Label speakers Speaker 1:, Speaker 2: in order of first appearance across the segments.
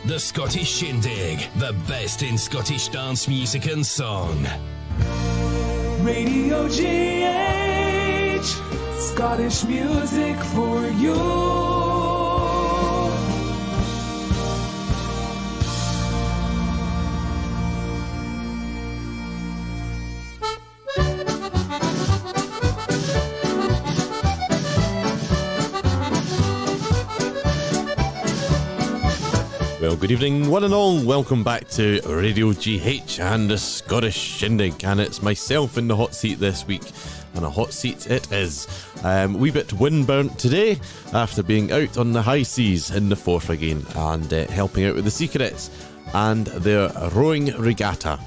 Speaker 1: The Scottish Shindig, the best in Scottish dance music and song.
Speaker 2: Radio GH, Scottish music for you.
Speaker 3: Well, good evening, one and all. Welcome back to Radio GH and the Scottish Shindig. And it's myself in the hot seat this week. And a hot seat it is. Wee bit windburnt today after being out on the high seas in the Forth again and helping out with the Secrets and their rowing regatta,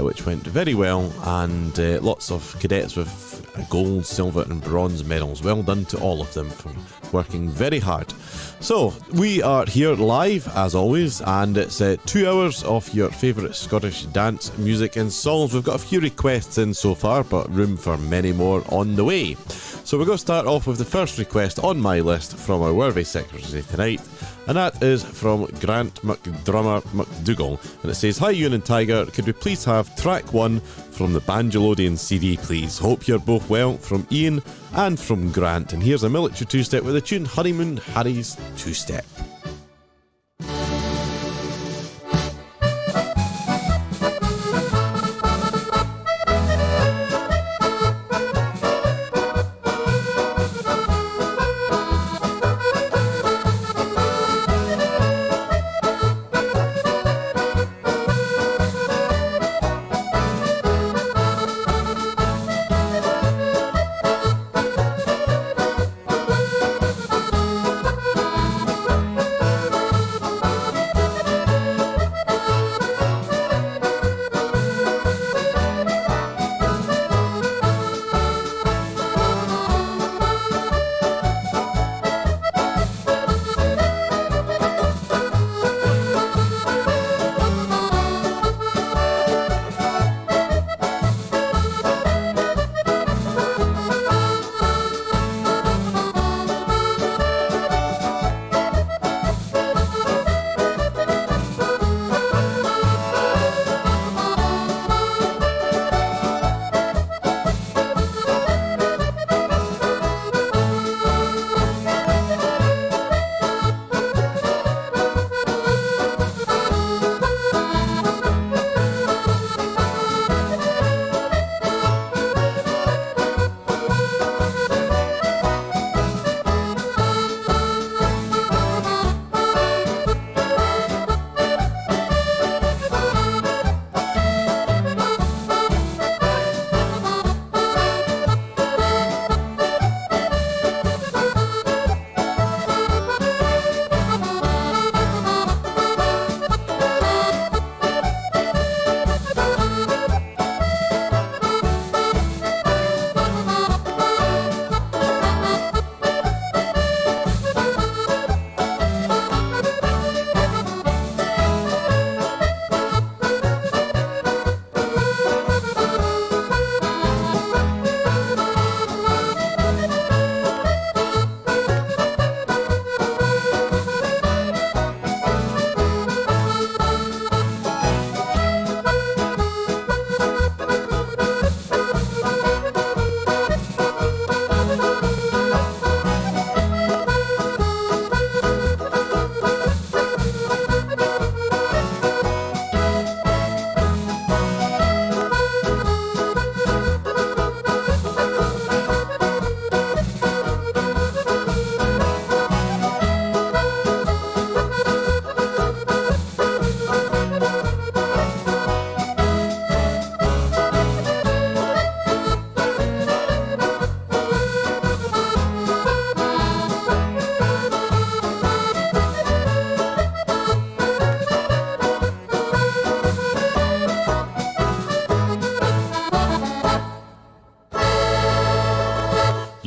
Speaker 3: which went very well, and lots of cadets with gold, silver and bronze medals. Well done to all of them for working very hard. So, we are here live, as always, and it's 2 hours of your favourite Scottish dance, music and songs. We've got a few requests in so far, but room for many more on the way. So we're going to start off with the first request on my list from our worthy secretary tonight, and that is from Grant McDrummer McDougall, and it says, "Hi Ewan and Tiger, could we please have track 1 from the Bangelodian CD please? Hope you're both well, from Ian and from Grant." And here's a military two-step with the tune Honeymoon Harry's Two-Step.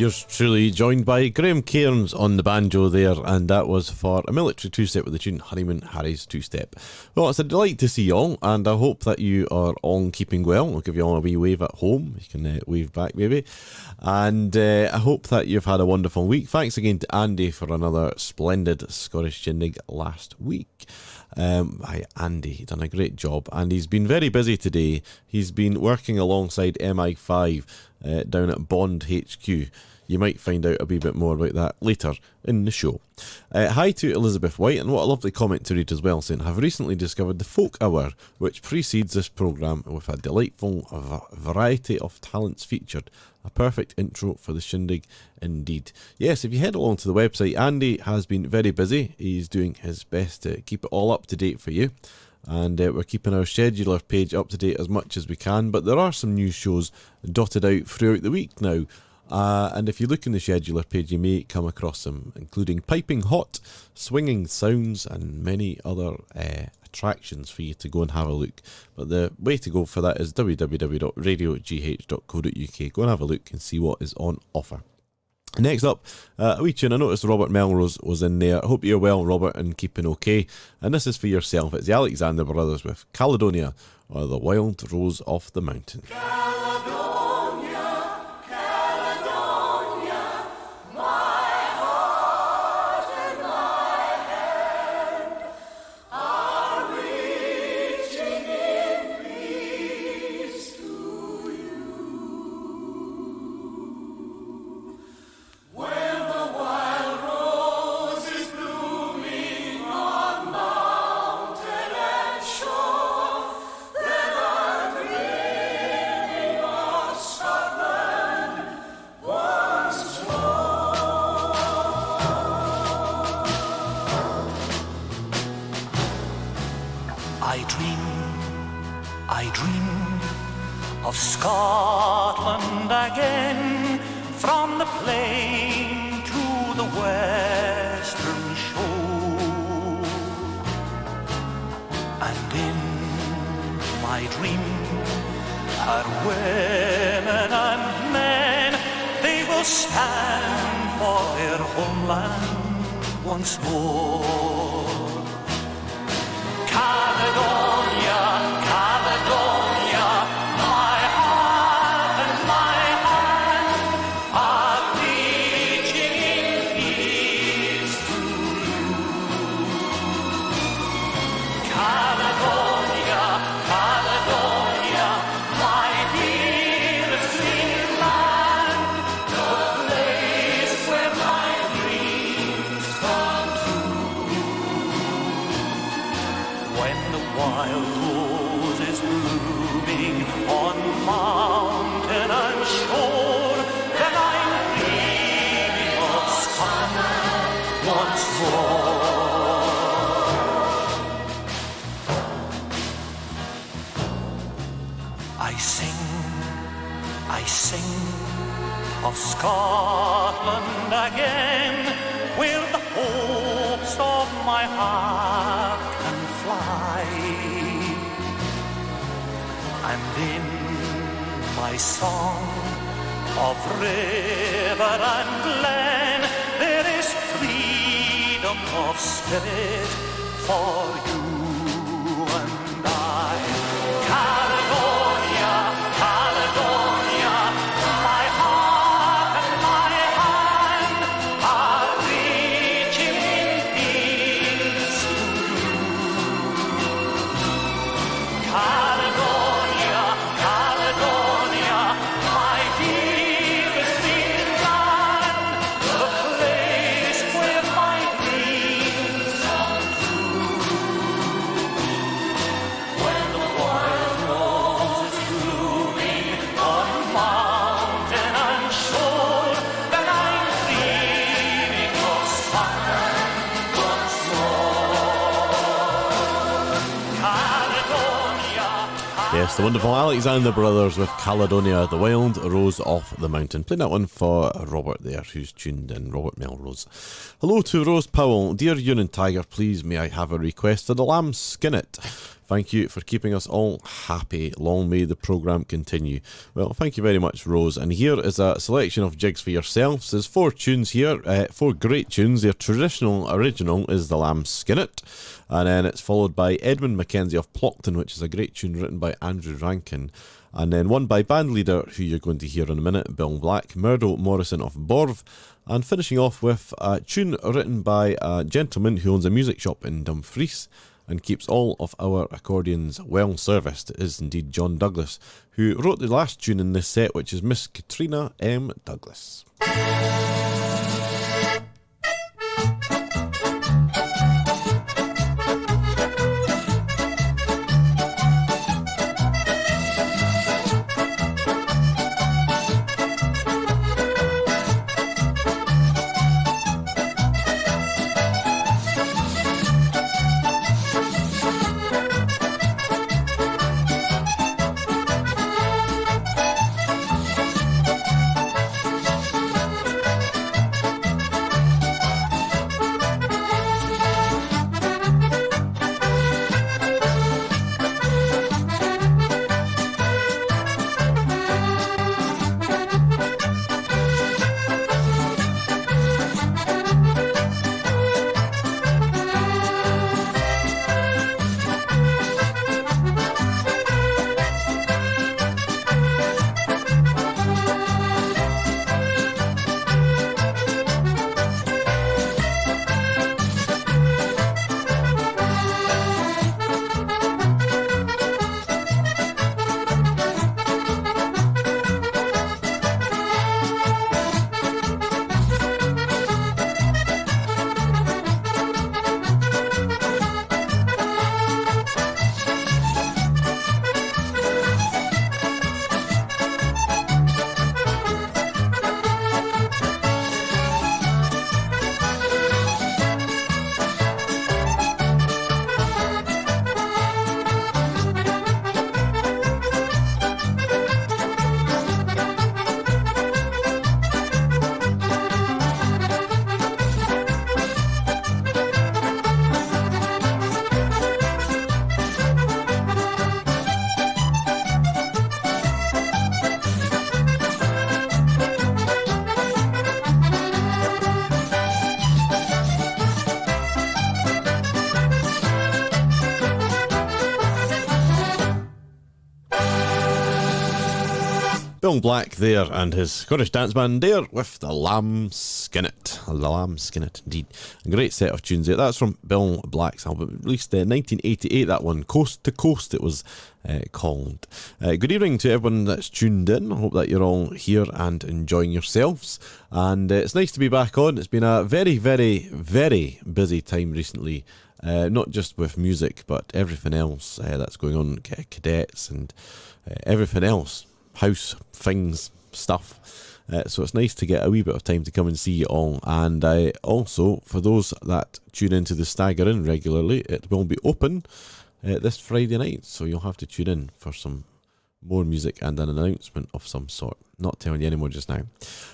Speaker 3: yours truly, joined by Graham Cairns on the banjo there, and that was for a military two-step with the tune Honeymoon Harry's Two-Step. Well, it's a delight to see you all, and I hope that you are all keeping well. I'll give you all a wee wave at home. You can wave back, maybe. And I hope that you've had a wonderful week. Thanks again to Andy for another splendid Scottish Shindig last week. Hi Andy, he done a great job, and he's been very busy today. He's been working alongside MI5 down at Bond HQ. You might find out a wee bit more about that later in the show. Hi to Elizabeth White, and what a lovely comment to read as well, saying, have recently discovered the Folk Hour, which precedes this programme with a delightful variety of talents featured. A perfect intro for the Shindig indeed. Yes, if you head along to the website, Andy has been very busy. He's doing his best to keep it all up to date for you. And we're keeping our scheduler page up to date as much as we can. But there are some new shows dotted out throughout the week now. And if you look in the scheduler page, you may come across them, including Piping Hot, Swinging Sounds, and many other attractions for you to go and have a look. But the way to go for that is www.radiogh.co.uk. Go and have a look and see what is on offer. Next up, a wee tune. I noticed Robert Melrose was in there. I hope you're well, Robert, and keeping okay. And this is for yourself. It's the Alexander Brothers with Caledonia, or the Wild Rose off the Mountain.
Speaker 4: I dream of Scotland again, from the plain to the western shore. And in my dream are women and men, they will stand for their homeland once more. Caledonia, Caledonia, my heart and my hand are reaching in peace to you. Caledonia, Caledonia, my dear sweet land, the place where my dreams come true. When the wild rose is blooming on mountain and shore, then I'm dreaming of Scotland once more. I sing of Scotland again, where the hopes of my heart can fly. And in my song of river and glen, there is freedom of spirit for you and I. Caledonia, Caledonia, my heart and my hand are reaching in peace to you. Caledonia, Caledonia, my dearest dear land, the place where my dreams come true. When the wild rose is blooming on mountain and shore, then I'm dreaming of Scotland once more. Caledonia.
Speaker 3: Yes, the wonderful Alexander Brothers with Caledonia, the Wild Rose off the Mountain. Playing that one for Robert there, who's tuned in, Robert Melrose. Hello to Rose Powell. Dear Ewan Tiger, please may I have a request of the Lamb Skinnet Thank you for keeping us all happy. Long may the programme continue. Well, thank you very much, Rose. And here is a selection of jigs for yourselves. There's 4 tunes here, 4 great tunes. Their traditional original is The Lamb Skinnet, and then it's followed by Edmund Mackenzie of Plockton, which is a great tune written by Andrew Rankin, and then one by bandleader, who you're going to hear in a minute, Bill Black, Murdo Morrison of Borv, and finishing off with a tune written by a gentleman who owns a music shop in Dumfries and keeps all of our accordions well serviced. It is indeed John Douglas, who wrote the last tune in this set, which is Miss Katrina M. Douglas. Bill Black there and his Scottish dance band there with The Lamb Skinnet. The Lamb Skinnet, indeed. A great set of tunes there. That's from Bill Black's album, released in 1988, that one. Coast to Coast it was called. Good evening to everyone that's tuned in. I hope that you're all here and enjoying yourselves. And it's nice to be back on. It's been a very, very, very busy time recently. Not just with music, but everything else that's going on, cadets and everything else. House, things, stuff. So it's nice to get a wee bit of time to come and see you all. And also, for those that tune into the Stagger In regularly, it will be open this Friday night. So you'll have to tune in for some more music and an announcement of some sort. Not telling you anymore just now.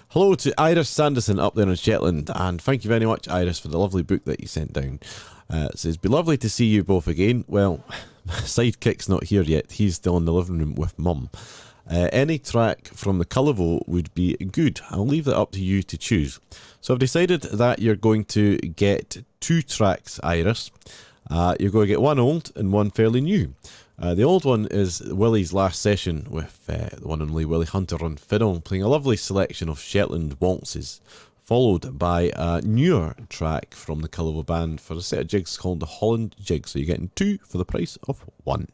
Speaker 3: Hello to Iris Sanderson up there in Shetland. And thank you very much, Iris, for the lovely book that you sent down. It says, be lovely to see you both again. Well, Sidekick's not here yet. He's still in the living room with Mum. Any track from the Cullivo would be good. I'll leave that up to you to choose. So I've decided that you're going to get 2 tracks, Iris. You're going to get one old and one fairly new. The old one is Willie's last session with the one and only Willie Hunter on fiddle, playing a lovely selection of Shetland waltzes, followed by a newer track from the Cullivo band for a set of jigs called the Holland Jig. So you're getting 2 for the price of 1.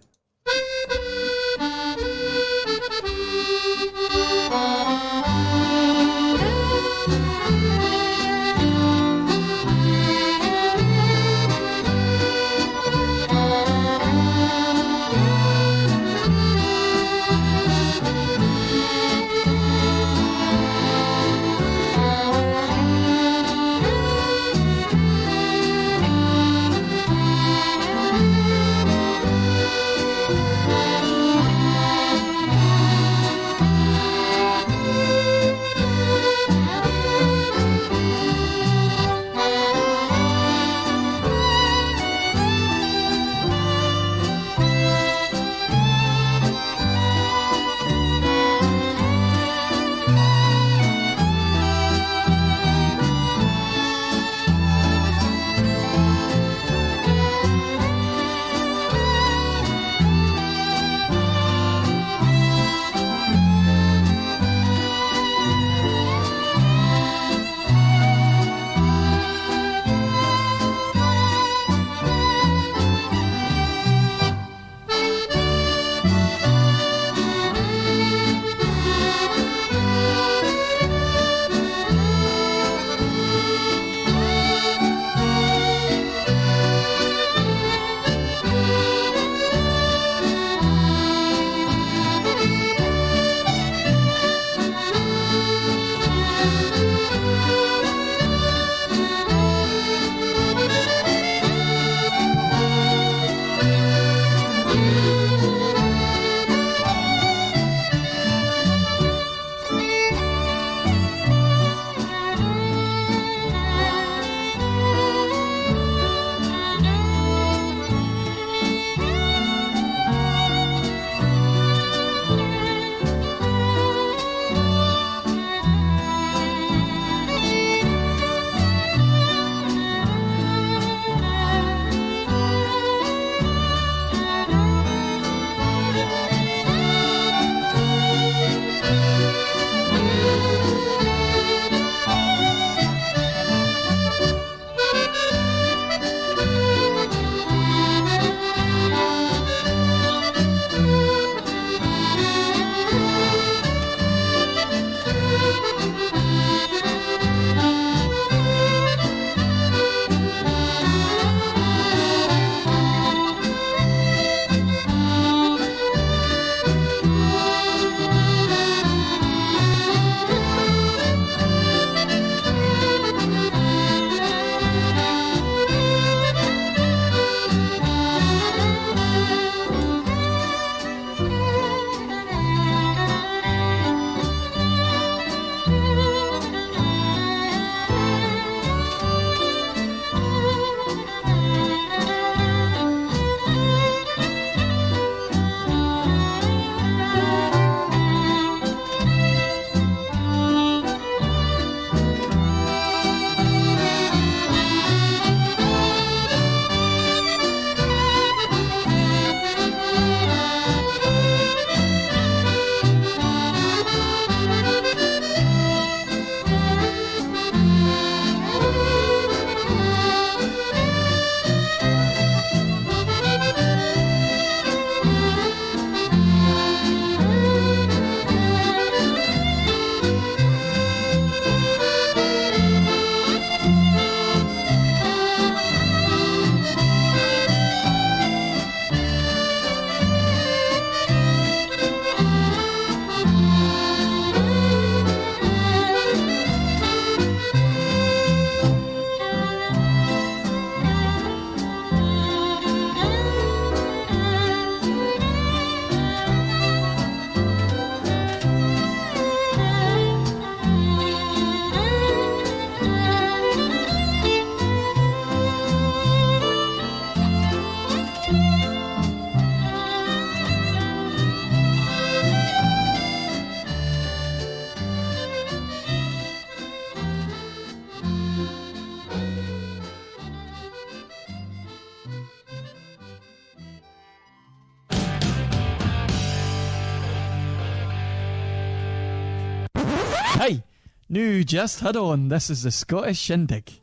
Speaker 5: Hi! Now just head on, this is the Scottish Shindig.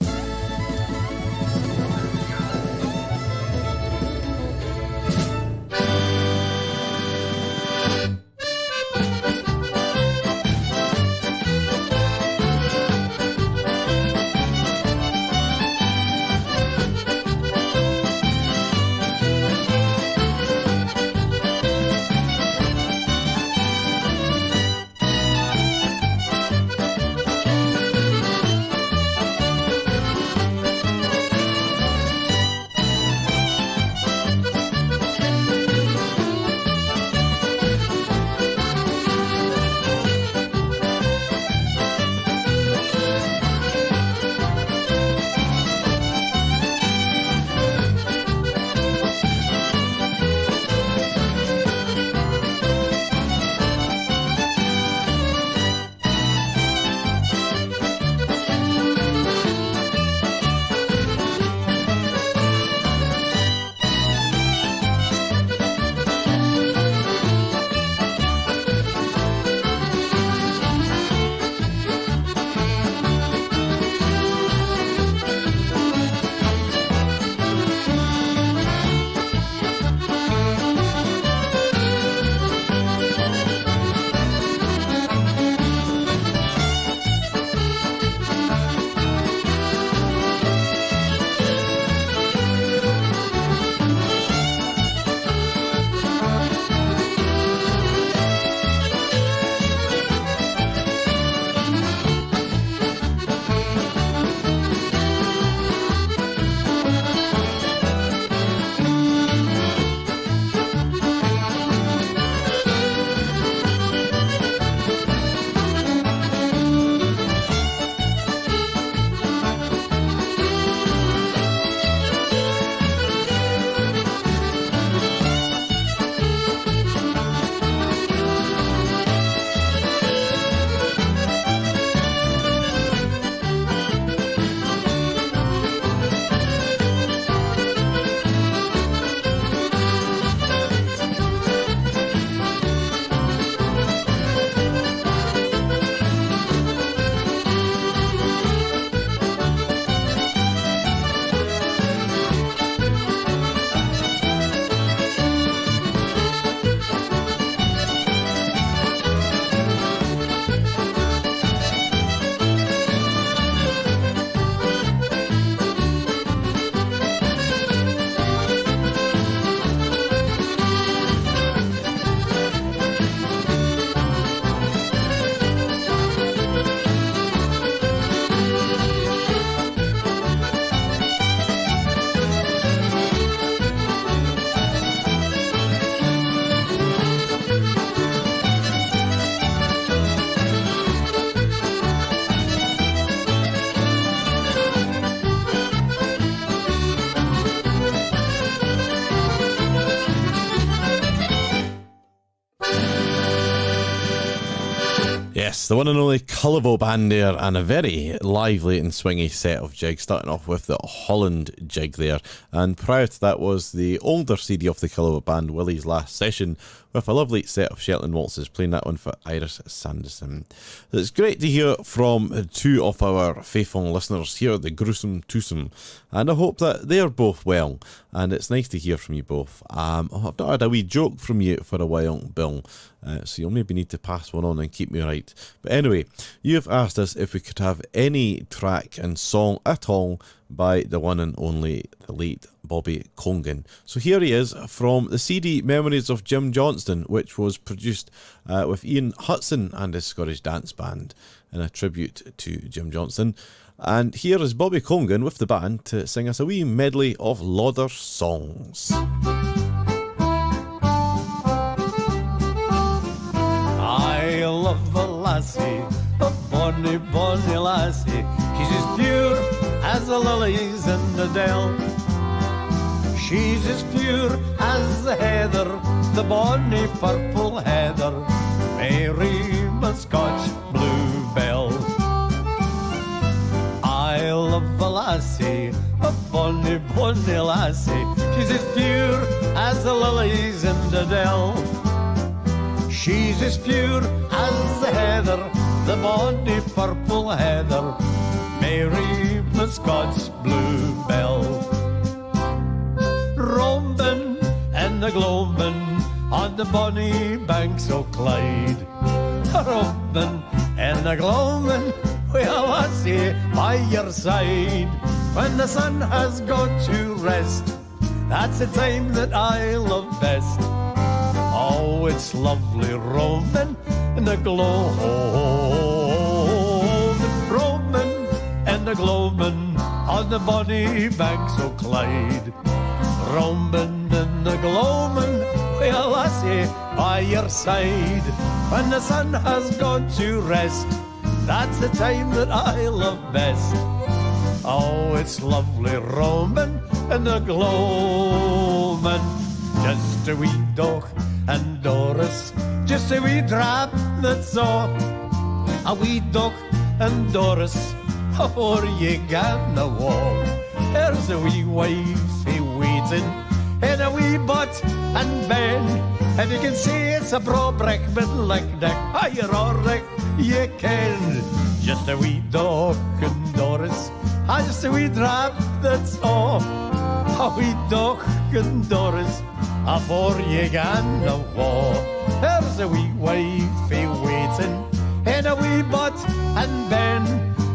Speaker 3: Yes, the one and only Cullivo Band there, and a very lively and swingy set of jigs, starting off with the Holland jig there. And prior to that was the older CD of the Cullivo Band, Willie's Last Session, with a lovely set of Shetland waltzes, playing that one for Iris Sanderson. It's great to hear from two of our faithful listeners here at the Gruesome Twosome, and I hope that they're both well, and it's nice to hear from you both. I've not had a wee joke from you for a while, Bill, so you'll maybe need to pass one on and keep me right. But anyway, you've asked us if we could have any track and song at all by the one and only, the late Bobby Congan. So here he is from the CD Memories of Jim Johnston, which was produced with Ian Hudson and his Scottish Dance Band in a tribute to Jim Johnston. And here is Bobby Congan with the band to sing us a wee medley of Lauder songs.
Speaker 6: I love a lassie, a bonny, bonny lassie. She's as pure as the lilies in the dell. She's as pure as the heather, the bonny purple heather, Mary, my Scotch bluebell. I love a lassie, a bonny, bonny lassie. She's as pure as the lilies in the dell. She's as pure as the heather, the bonny purple heather may reap the Scots bluebell. Roaming and the gloaming on the bonny banks o' Clyde. Roaming and the gloaming with a lassie by your side. When the sun has gone to rest, that's the time that I love best. Oh, it's lovely roaming in the gloaming, roaming and the gloaming on the bonny banks o' Clyde. Roaming in the gloaming with a lassie by your side. When the sun has gone to rest, that's the time that I love best. Oh, it's lovely roaming in the gloaming. Just a wee dog and Doris, just a wee drap that's all. A wee dog and Doris, before you gan the wall. There's a wee wifey waiting in a wee butt and ben. And you can see it's a bro-breckman like that. Ah, you're all right, you can. Just a wee dog and Doris, ah, just a wee drap, that's all. A wee dog and Doris, afore you gan the war. There's a wee wifey waiting in a wee butt and ben.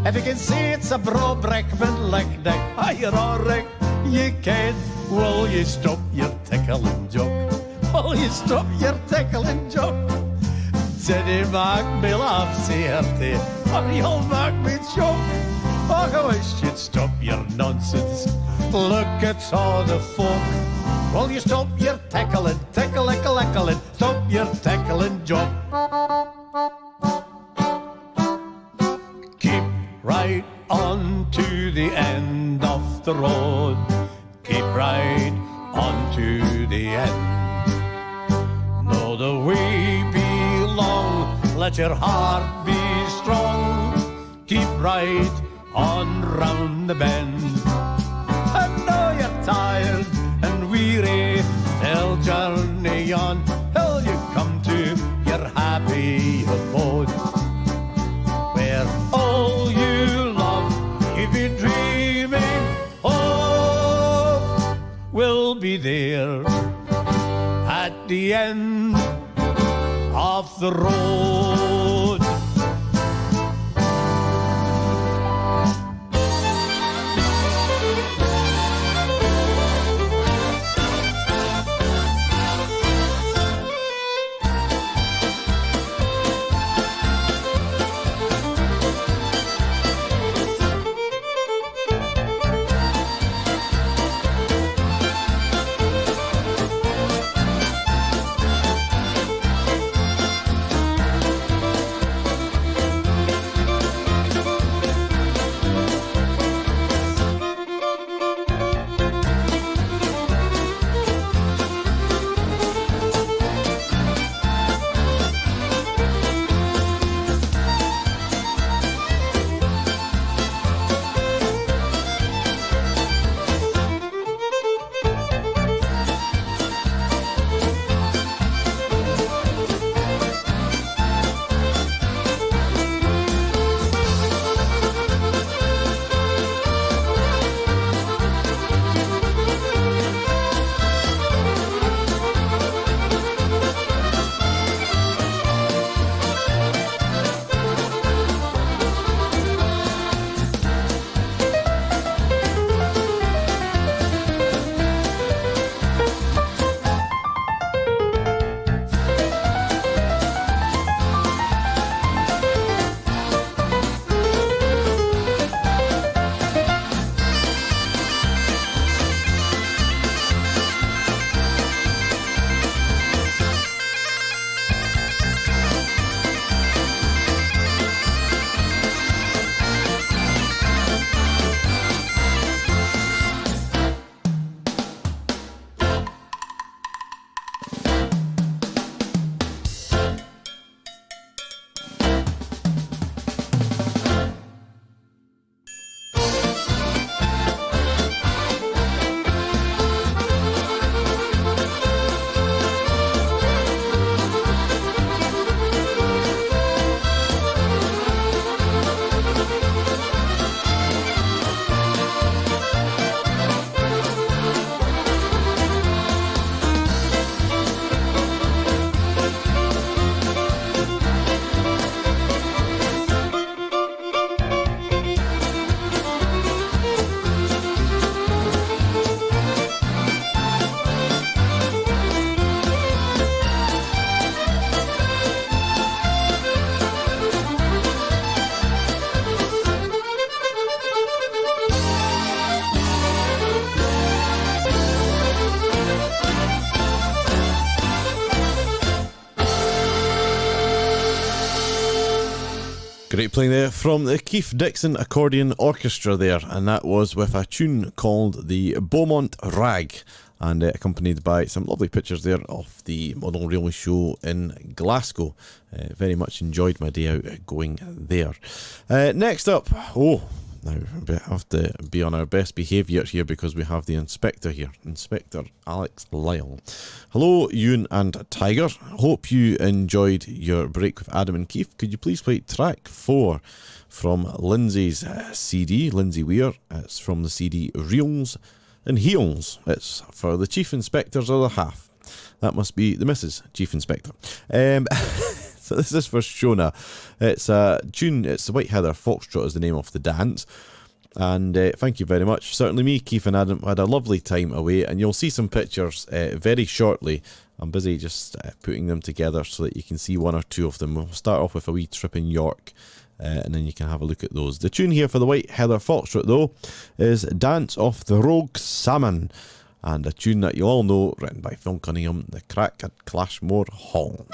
Speaker 6: If you can see it's a bro-breckman like that. Ah, you're all right, you can. Will you stop your tickling joke? Will you stop your tickling joke? Did you make me laugh, Certy? Or you'll make me choke? Oh, I wish you'd stop your nonsense. Look at all the folk. Will you stop your tickling, tickling, stop your tickling joke? Keep right on to the end of the road. Keep right on to the end. Know the way be long, let your heart be strong. Keep right on round the bend. I know you're tired and weary, still journey on till you come to your happy abode, where all you love you've been dreaming of will be there at the end of the road.
Speaker 3: Great playing there from the Keith Dixon Accordion Orchestra there, and that was with a tune called the Beaumont Rag, and accompanied by some lovely pictures there of the Model Railway Show in Glasgow. Very much enjoyed my day out going there. Next up, now we have to be on our best behaviour here because we have the Inspector here, Inspector Alex Lyle. Hello, Ewan and Tiger. Hope you enjoyed your break with Adam and Keith. Could you please play track 4 from Lindsay's CD, Lindsay Weir. It's from the CD Reels and Heels. It's for the Chief Inspector's other half. That must be the Mrs. Chief Inspector. So this is for Shona. It's a tune, it's the White Heather Foxtrot is the name of the dance. And thank you very much. Certainly me, Keith and Adam had a lovely time away, and you'll see some pictures very shortly. I'm busy just putting them together so that you can see one or two of them. We'll start off with a wee trip in York, and then you can have a look at those. The tune here for the White Heather Foxtrot though is Dance of the Rogue Salmon, and a tune that you all know, written by Phil Cunningham, The Crack at Clashmore Hall.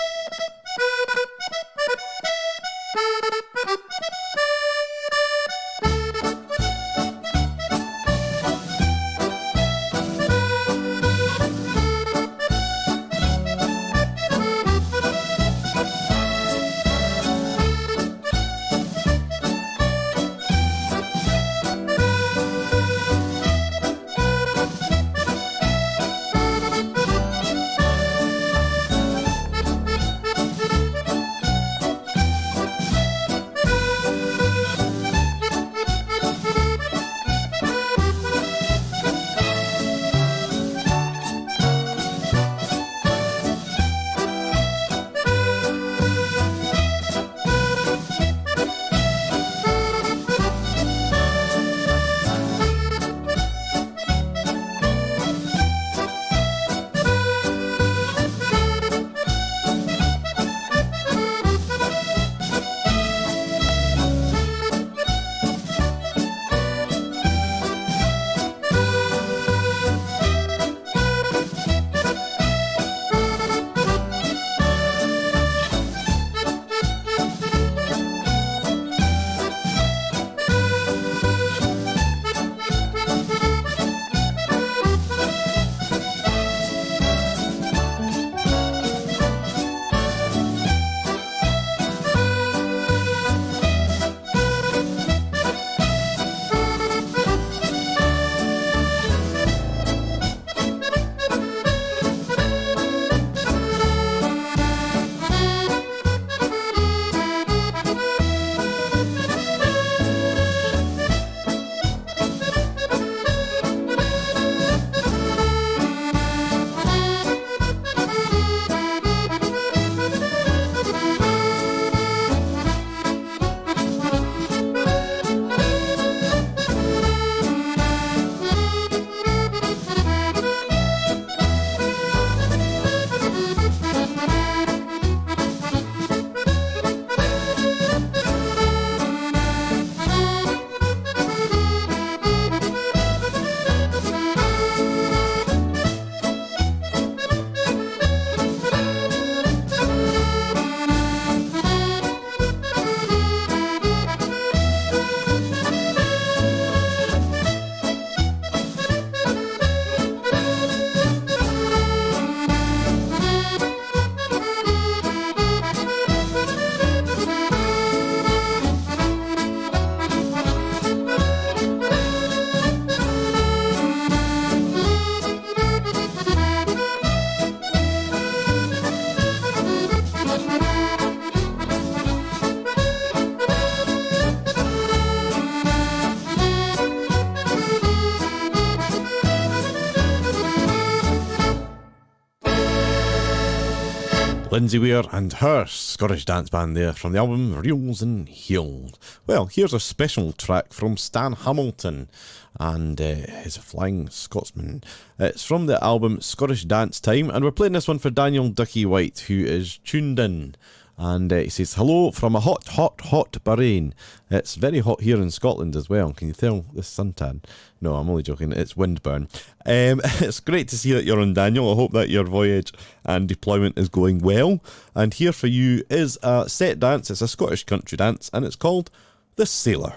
Speaker 3: Lindsay Weir and her Scottish dance band there from the album Reels and Healed. Well, here's a special track from Stan Hamilton and his Flying Scotsman. It's from the album Scottish Dance Time, and we're playing this one for Daniel Ducky White, who is tuned in. And he says, hello from a hot, hot, hot Bahrain. It's very hot here in Scotland as well. Can you tell this suntan? No, I'm only joking. It's windburn. It's great to see that you're on, Daniel. I hope that your voyage and deployment is going well. And here for you is a set dance. It's a Scottish country dance, and it's called The Sailor.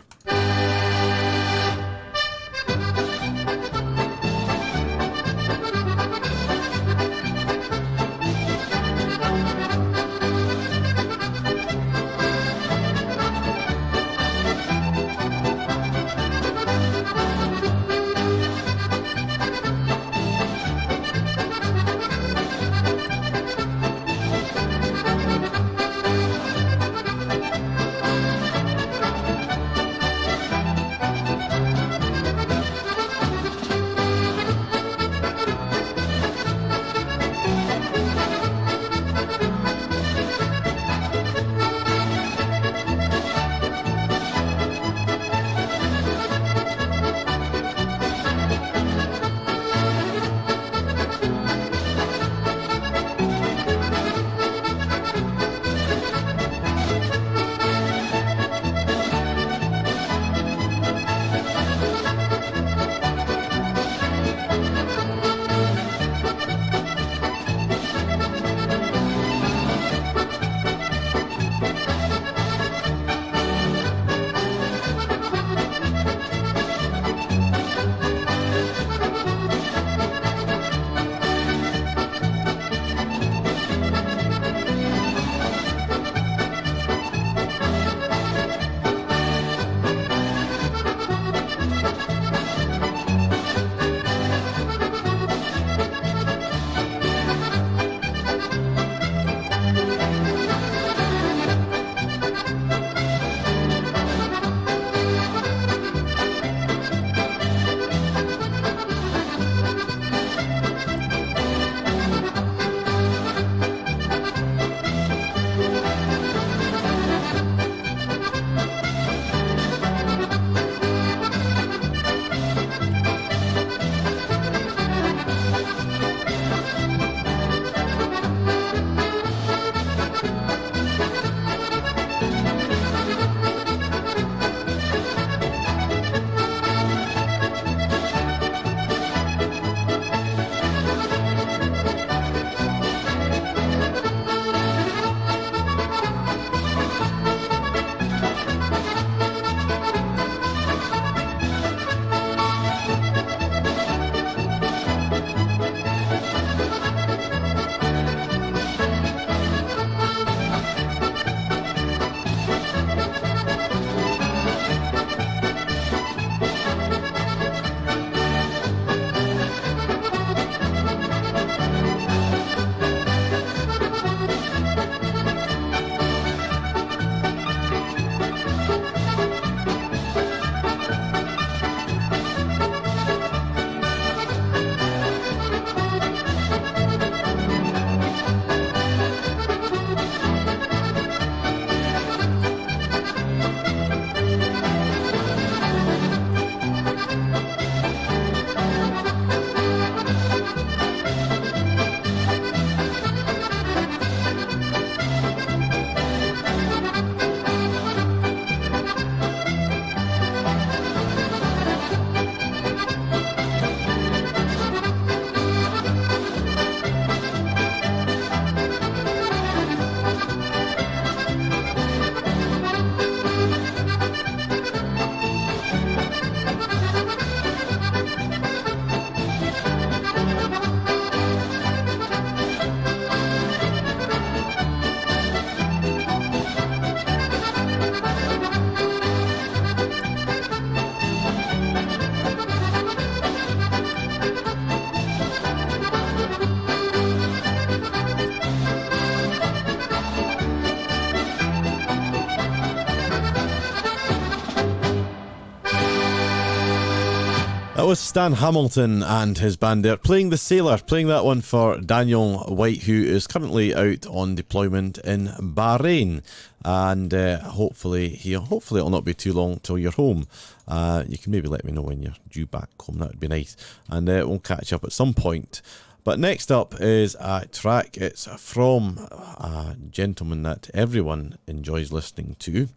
Speaker 3: That was Stan Hamilton and his band there playing The Sailor, playing that one for Daniel White, who is currently out on deployment in Bahrain. And hopefully it'll not be too long till you're home. You can maybe let me know when you're due back home. That would be nice. And we'll catch up at some point. But next up is a track. It's from a gentleman that everyone enjoys listening to.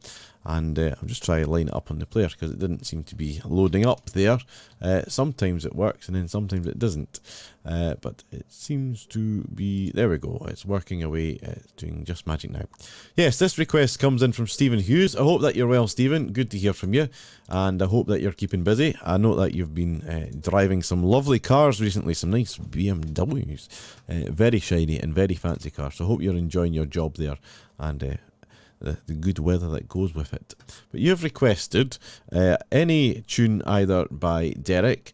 Speaker 3: And I'm just trying to line it up on the player because it didn't seem to be loading up there. Sometimes it works and then sometimes it doesn't. But it seems to be... There we go. It's working away. It's doing just magic now. Yes, this request comes in from Stephen Hughes. I hope that you're well, Stephen. Good to hear from you. And I hope that you're keeping busy. I know that you've been driving some lovely cars recently. Some nice BMWs. Very shiny and very fancy cars. So I hope you're enjoying your job there. And... the good weather that goes with it. But you've requested any tune either by Derek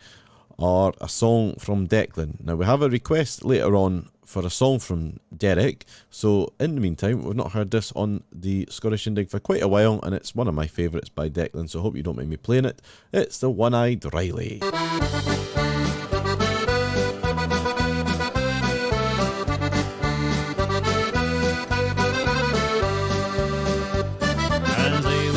Speaker 3: or a song from Declan. Now we have a request later on for a song from Derek, so in the meantime we've not heard this on the Scottish Shindig for quite a while, and it's one of my favourites by Declan, so I hope you don't mind me playing it. It's the One-Eyed Riley.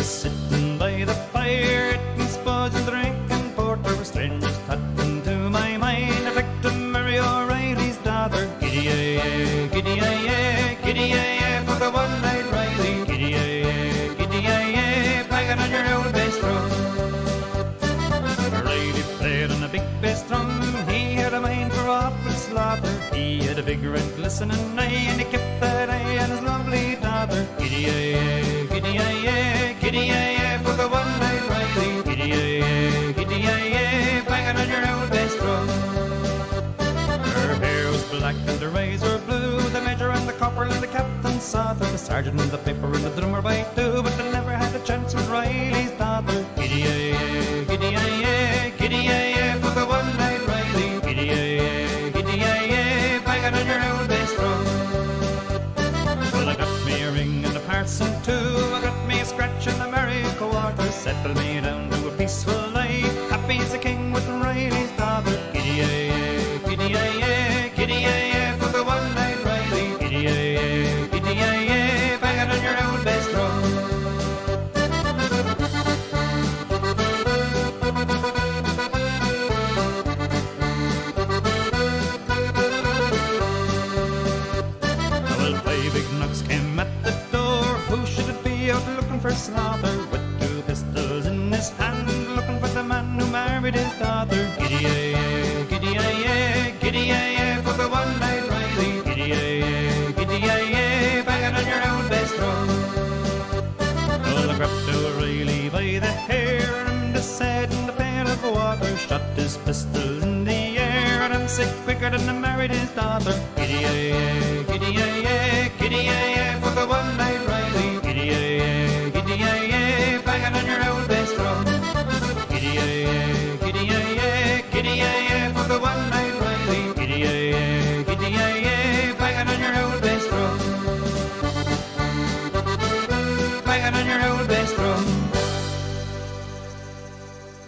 Speaker 6: Sitting by the fire, eating spuds and drinking porter, with strangers cutting to my mind. I'd like to marry O'Reilly's daughter. Giddy-ay-ay, giddy-ay-ay, giddy-ay-ay, for the one-eyed Riley. Giddy-ay-ay, giddy-ay-ay, banging on your old bass drum. Riley played on a big bass drum. He had a mind for awful slaughter. He had a big red glistening eye, and he kept that eye on his lovely daughter. Giddy-ay-ay, giddy-ay-ay, giddy-ay-ay, for the one-eyed Riley. Giddy-ay-ay, giddy-ay-ay, banging on your old bass drum. Her hair was black and her eyes were blue. The major and the corporal and the captain saw her. The sergeant and the piper and the drummer by two, but they never had a chance with Riley's daughter. Giddy-ay-ay, giddy-ay-ay, giddy-ay-ay, for the one-eyed Riley. Giddy-ay-ay, giddy-ay-ay, banging on your old bass drum. Well, I got me a ring and a parson too. I got me a scratch and a merry quarter. Settled me down to a peaceful life, happy as a king with Riley's daughter. Giddy-ay-ay, giddy-ay-ay, giddy-ay-ay, for the one-eyed Riley. Giddy-ay-ay, giddy-ay-ay, banging on your old bass drum. Well, 5 big knocks came at the door. Who should it be out looking for slaughter? With 2 pistols in his hand, looking for the man who married his daughter. Giddy-ay-ay, giddy-ay-ay, giddy-ay-ay, for the one-eyed Riley. Giddy-ay-ay, giddy-ay-ay, banging on your old bass drum. Well, I grabbed O'Reilly by the hair, and his head in the pail of water. Shot his pistol in the air, and I'm sick quicker than I married his daughter. Giddy-ay-ay, giddy-ay-ay, giddy-ay-ay, for the one-eyed Riley. Giddy-ay-ay, giddy-ay-ay, banging on your old bass drum. Giddy-ay-ay, giddy-ay-ay, giddy-ay-ay, for the one-eyed Riley. Giddy-ay-ay, giddy-ay-ay, banging on your old bass drum. Banging on your old bass drum.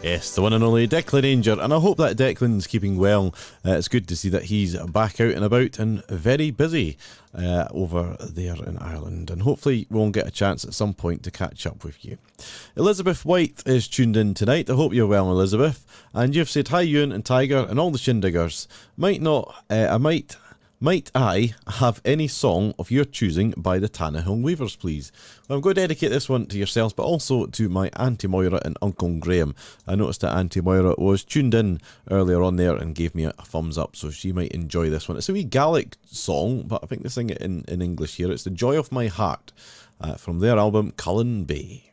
Speaker 3: Yes, the one and only Declan Ranger, and I hope that Declan's keeping well. It's good to see that he's back out and about and very busy over there in Ireland, and hopefully we'll get a chance at some point to catch up with you. Elizabeth White is tuned in tonight. I hope you're well, Elizabeth, and you've said hi, Ewan and Tiger and all the Shindiggers. Might I have any song of your choosing by the Tannahill Weavers, please? Well, I'm going to dedicate this one to yourselves, but also to my Auntie Moira and Uncle Graham. I noticed that Auntie Moira was tuned in earlier on there and gave me a thumbs up, so she might enjoy this one. It's a wee Gaelic song, but I think they sing it in English here. It's The Joy of My Heart from their album Cullen Bay.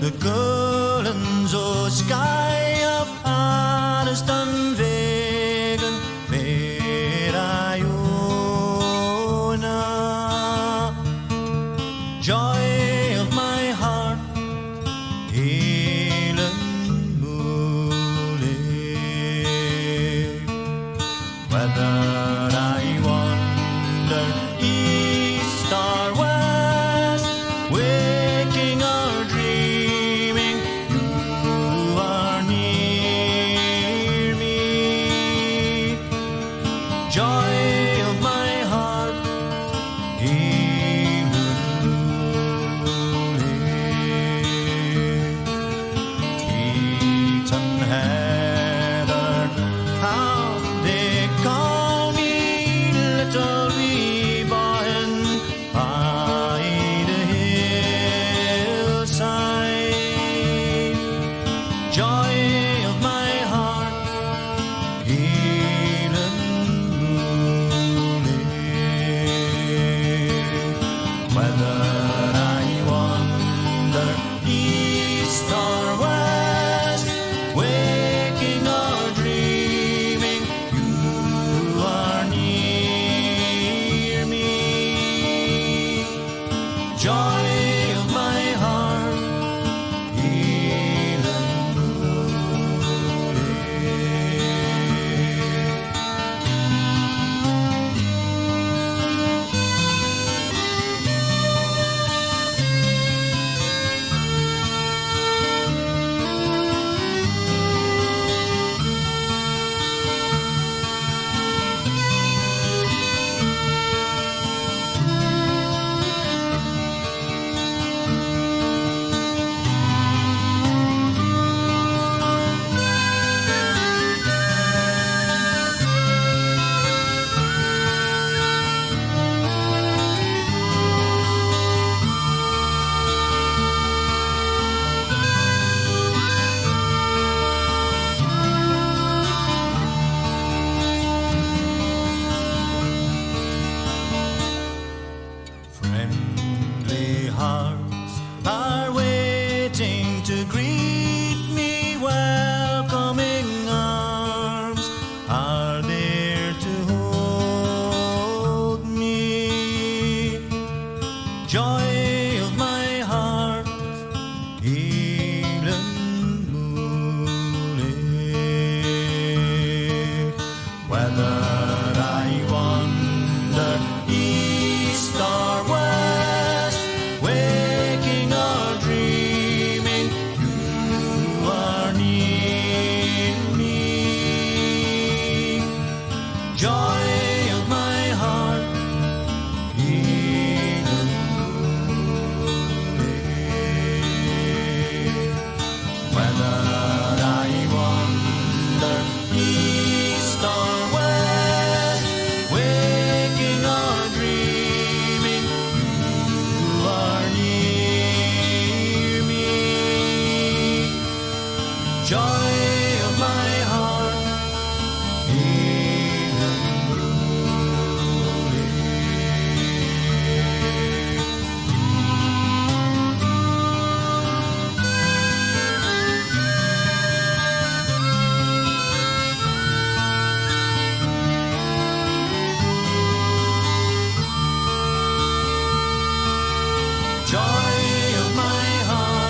Speaker 7: The gulens o' sky of honest and vegan made Iona. Joy of my heart, Helen Mooley. Whether I won joy of my heart, Eton Heather, how they call me, little wee boy by the hillside, joy of my heart, whether I wander east or west, waking or dreaming, you are near me. Joy of my heart, friendly hearts are waiting to greet me, welcoming arms are there to hold me. Joy of my heart, whether I wander east or west, waking or dreaming, you are near me. Joy of my heart, whether I wander east or west, waking or dreaming, you are near me. Joy of my heart, joy of my heart,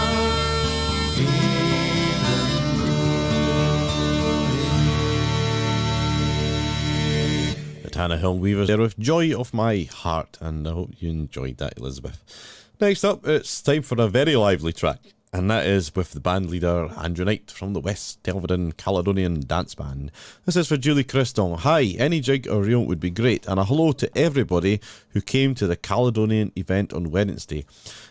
Speaker 3: The Tanner Hill Weavers there with Joy of My Heart, and I hope you enjoyed that, Elizabeth. Next up, it's time for a very lively track, and that is with the band leader Andrew Knight from the West Telvedon Caledonian Dance Band. This is for Julie Crystal. Hi, any jig or reel would be great, and a hello to everybody who came to the Caledonian event on Wednesday.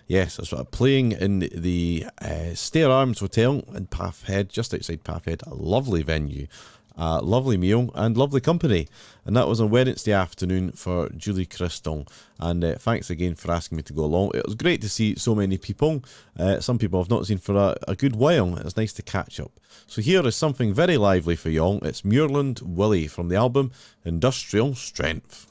Speaker 3: Yes, that's what playing in the Stair Arms Hotel in Paffhead, just outside Paffhead. A lovely venue. Lovely meal and lovely company, and that was on Wednesday afternoon for Julie Crystal, and thanks again for asking me to go along. It was great to see so many people, some people I've not seen for a good while. It was nice to catch up. So here is something very lively for y'all. It's Muirland Willie from the album Industrial Strength.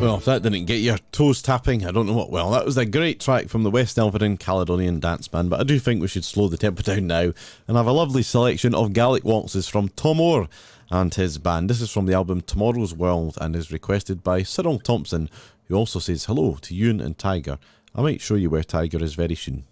Speaker 3: Well, if that didn't get your toes tapping, I don't know what will. That was a great track from the West Elvedon Caledonian Dance Band, but I do think we should slow the tempo down now and have a lovely selection of Gaelic waltzes from Tom Orr and his band. This is from the album Tomorrow's World and is requested by Cyril Thompson, who also says hello to Ewan and Tiger. I might show you where Tiger is very soon.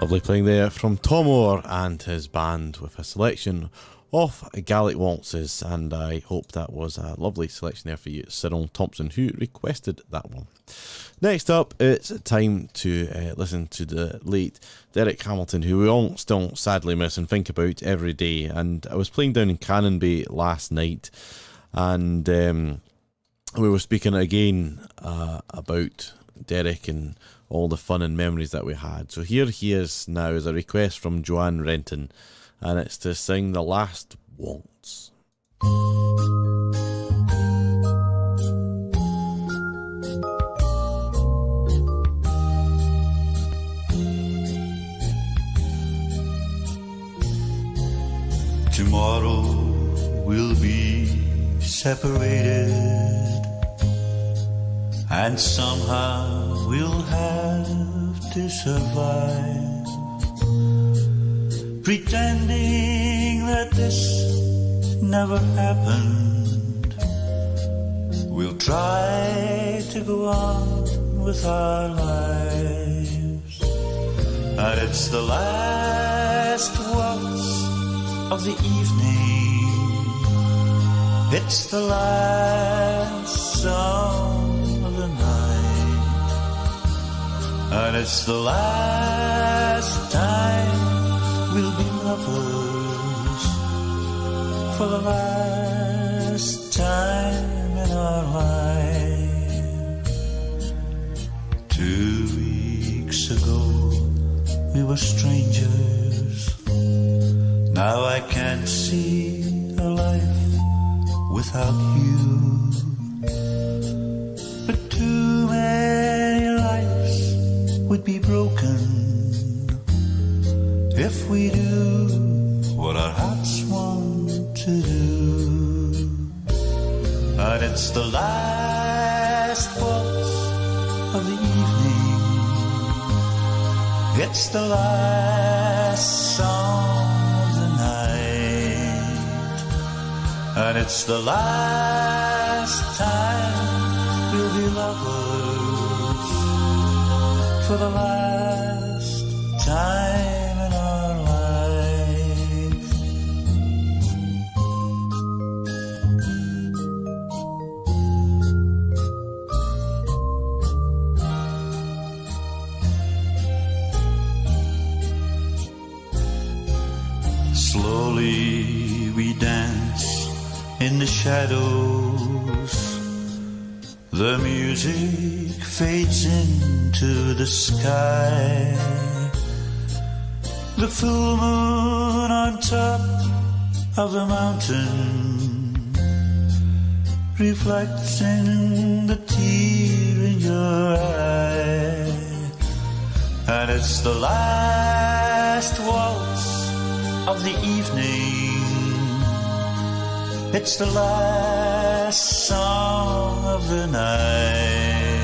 Speaker 3: Lovely playing there from Tom Orr and his band with a selection of Gaelic waltzes, and I hope that was a lovely selection there for you, Cyril Thompson, who requested that one. Next up, it's time to listen to the late Derek Hamilton, who we all still sadly miss and think about every day. And I was playing down in Canonbay last night, and we were speaking again about Derek and all the fun and memories that we had. So here he is now as a request from Joanne Renton, and it's to sing The Last Waltz.
Speaker 8: Tomorrow
Speaker 7: tomorrow we'll be separated, and somehow we'll have to survive, pretending that this never happened. We'll try to go on with our lives, and it's the last waltz of the evening, it's the last song of the night, and it's the last time we'll be lovers, for the last time in our life. 2 weeks ago we were strangers, now I can't see a life without you, but too many lives would be broken if we do what our hearts want to do. And it's the last waltz of the evening, it's the last song of the night, and it's the last time we'll be lovers, for the last time in our life. Slowly we dance in the shadows, the music fades into the sky, the full moon on top of the mountain reflects in the tear in your eye, and it's the last waltz of the evening, it's the last song of the night,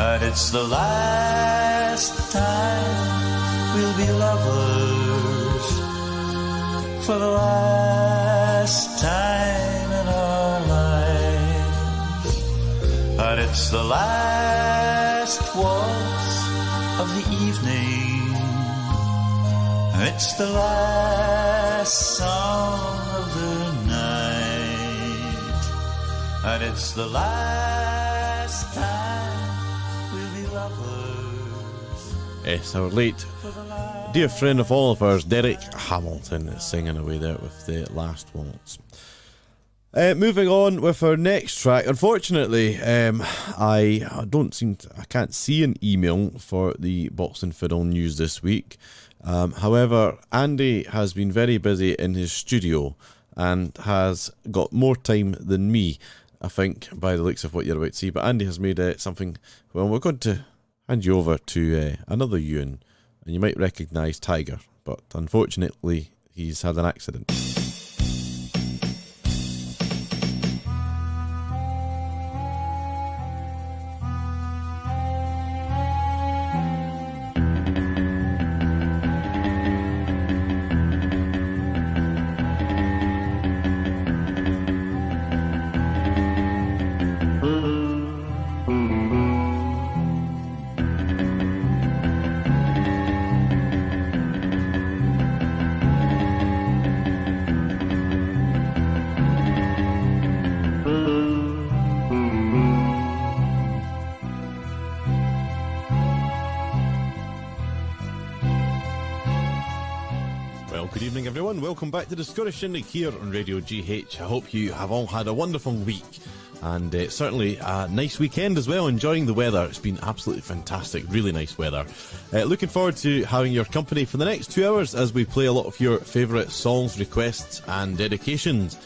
Speaker 7: and it's the last time we'll be lovers, for the last time in our lives, and it's the last waltz of the evening, it's the last song of the night, and it's the last time we'll be lovers.
Speaker 3: Yes, our late dear friend of all of ours, Derek Hamilton, is singing away there with the last waltz. Moving on with our next track. Unfortunately, I can't see an email for the Boxing Fiddle news this week. However, Andy has been very busy in his studio and has got more time than me, I think, by the looks of what you're about to see. But Andy has made something. Well, we're going to hand you over to another Ewan, and you might recognise Tiger, but unfortunately he's had an accident. Good evening, everyone. Welcome back to the Scottish Shindig here on Radio GH. I hope you have all had a wonderful week and certainly a nice weekend as well, enjoying the weather. It's been absolutely fantastic, really nice weather. Looking forward to having your company for the next 2 hours as we play a lot of your favourite songs, requests and dedications.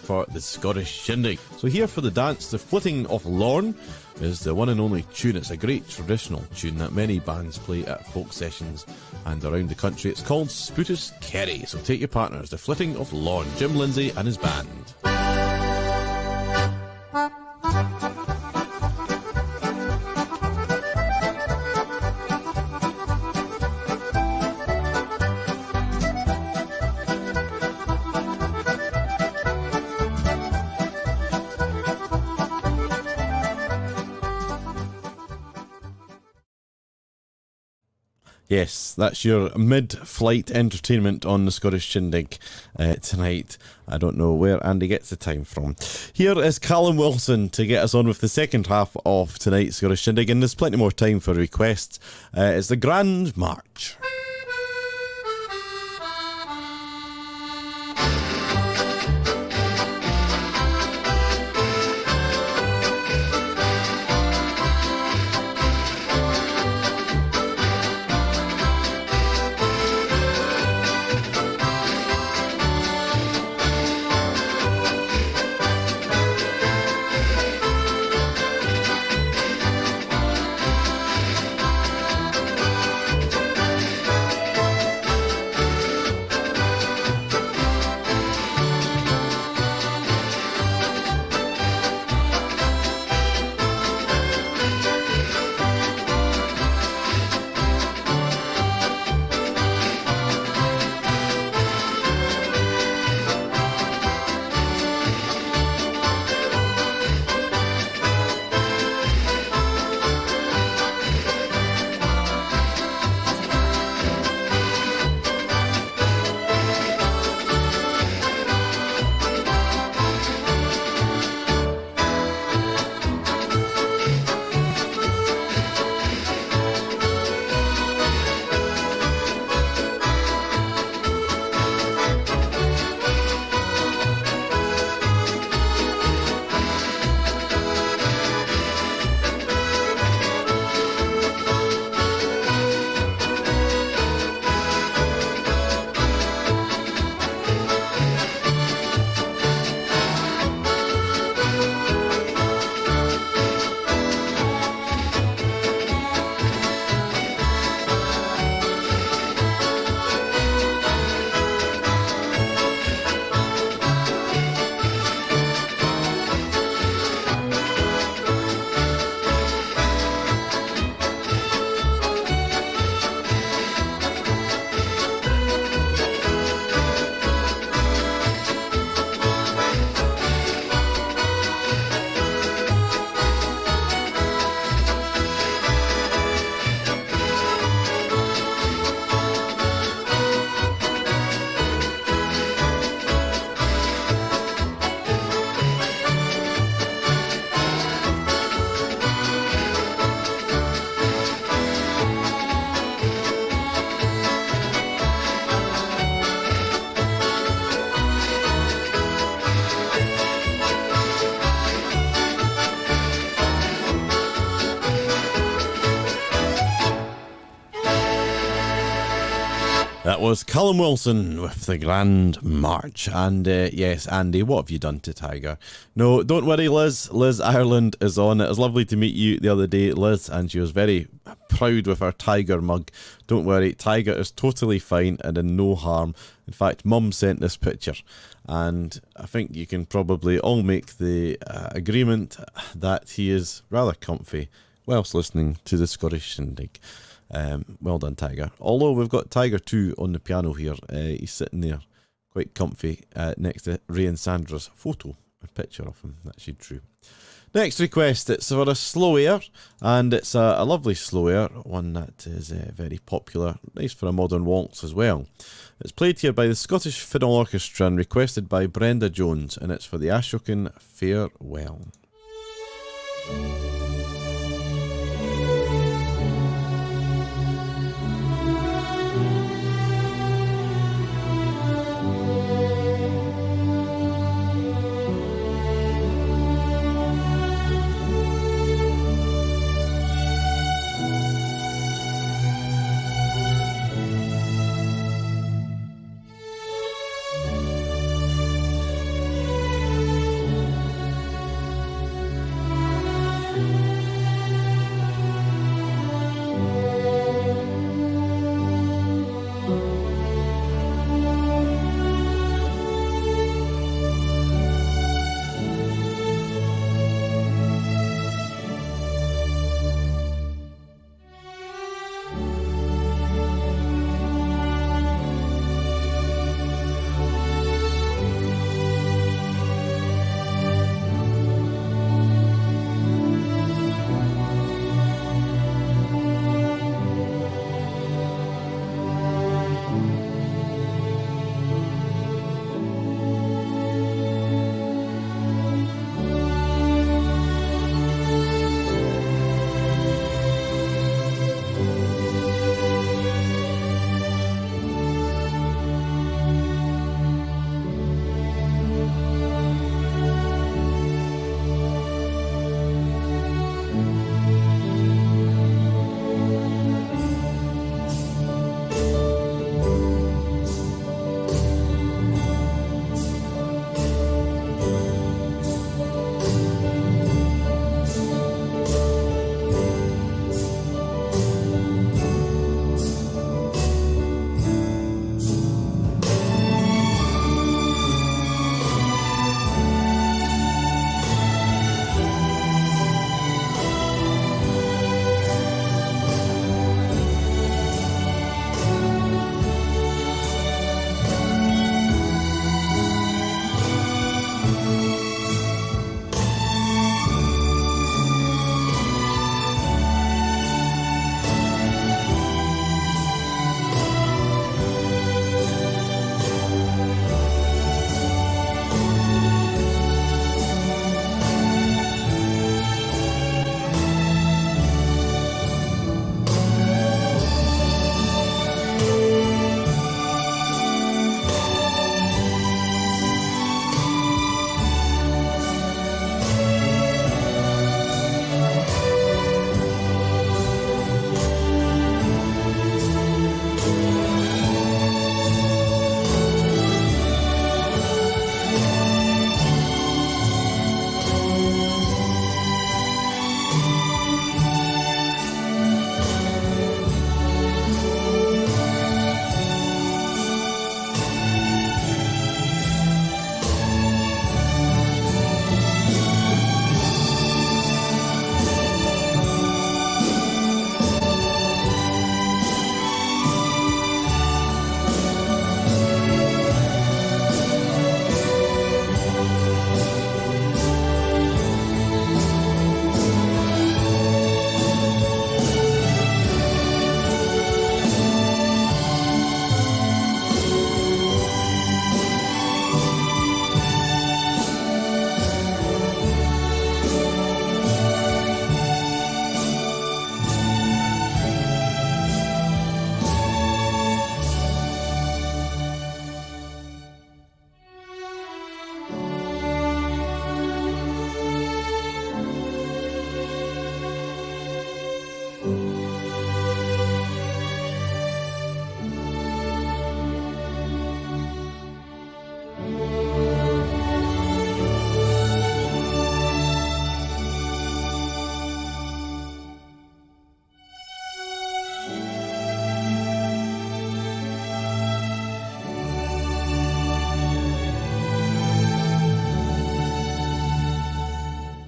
Speaker 3: for the Scottish Shindig. So here for the dance, the Flitting of Lorne is the one and only tune. It's a great traditional tune that many bands play at folk sessions and around the country. It's called Sputus Kerry. So take your partners, the Flitting of Lorne, Jim Lindsay and his band. Yes, that's your mid-flight entertainment on the Scottish Shindig tonight. I don't know where Andy gets the time from. Here is Callum Wilson to get us on with the second half of tonight's Scottish Shindig, and there's plenty more time for requests. It's the Grand March. That was Callum Wilson with the Grand March. And yes, Andy, what have you done to Tiger? No, don't worry, Liz. Liz Ireland is on. It was lovely to meet you the other day, Liz, and she was very proud with her Tiger mug. Don't worry, Tiger is totally fine and in no harm. In fact, Mum sent this picture, and I think you can probably all make the agreement that he is rather comfy whilst listening to the Scottish Shindig. Well done, Tiger. Although we've got Tiger 2 on the piano here, he's sitting there quite comfy next to Ray and Sandra's photo, a picture of him. That's true. Next request, it's for a slow air, and it's a lovely slow air, one that is very popular, nice for a modern waltz as well. It's played here by the Scottish Fiddle Orchestra and requested by Brenda Jones, and it's for the Ashokan Farewell.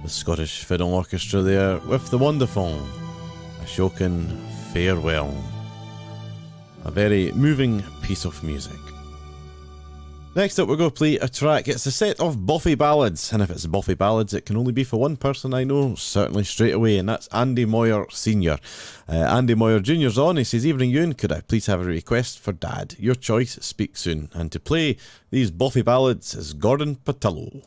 Speaker 3: Scottish Fiddle Orchestra there with the wonderful Ashokan Farewell. A very moving piece of music. Next up, we're going to play a track. It's a set of Boffy ballads, and if it's Boffy ballads, it can only be for one person I know, certainly straight away, and that's Andy Moyer Sr. Andy Moyer Jr.'s on. He says, "Evening, Ewan, could I please have a request for Dad? Your choice, speak soon." And to play these Boffy ballads is Gordon Patillo.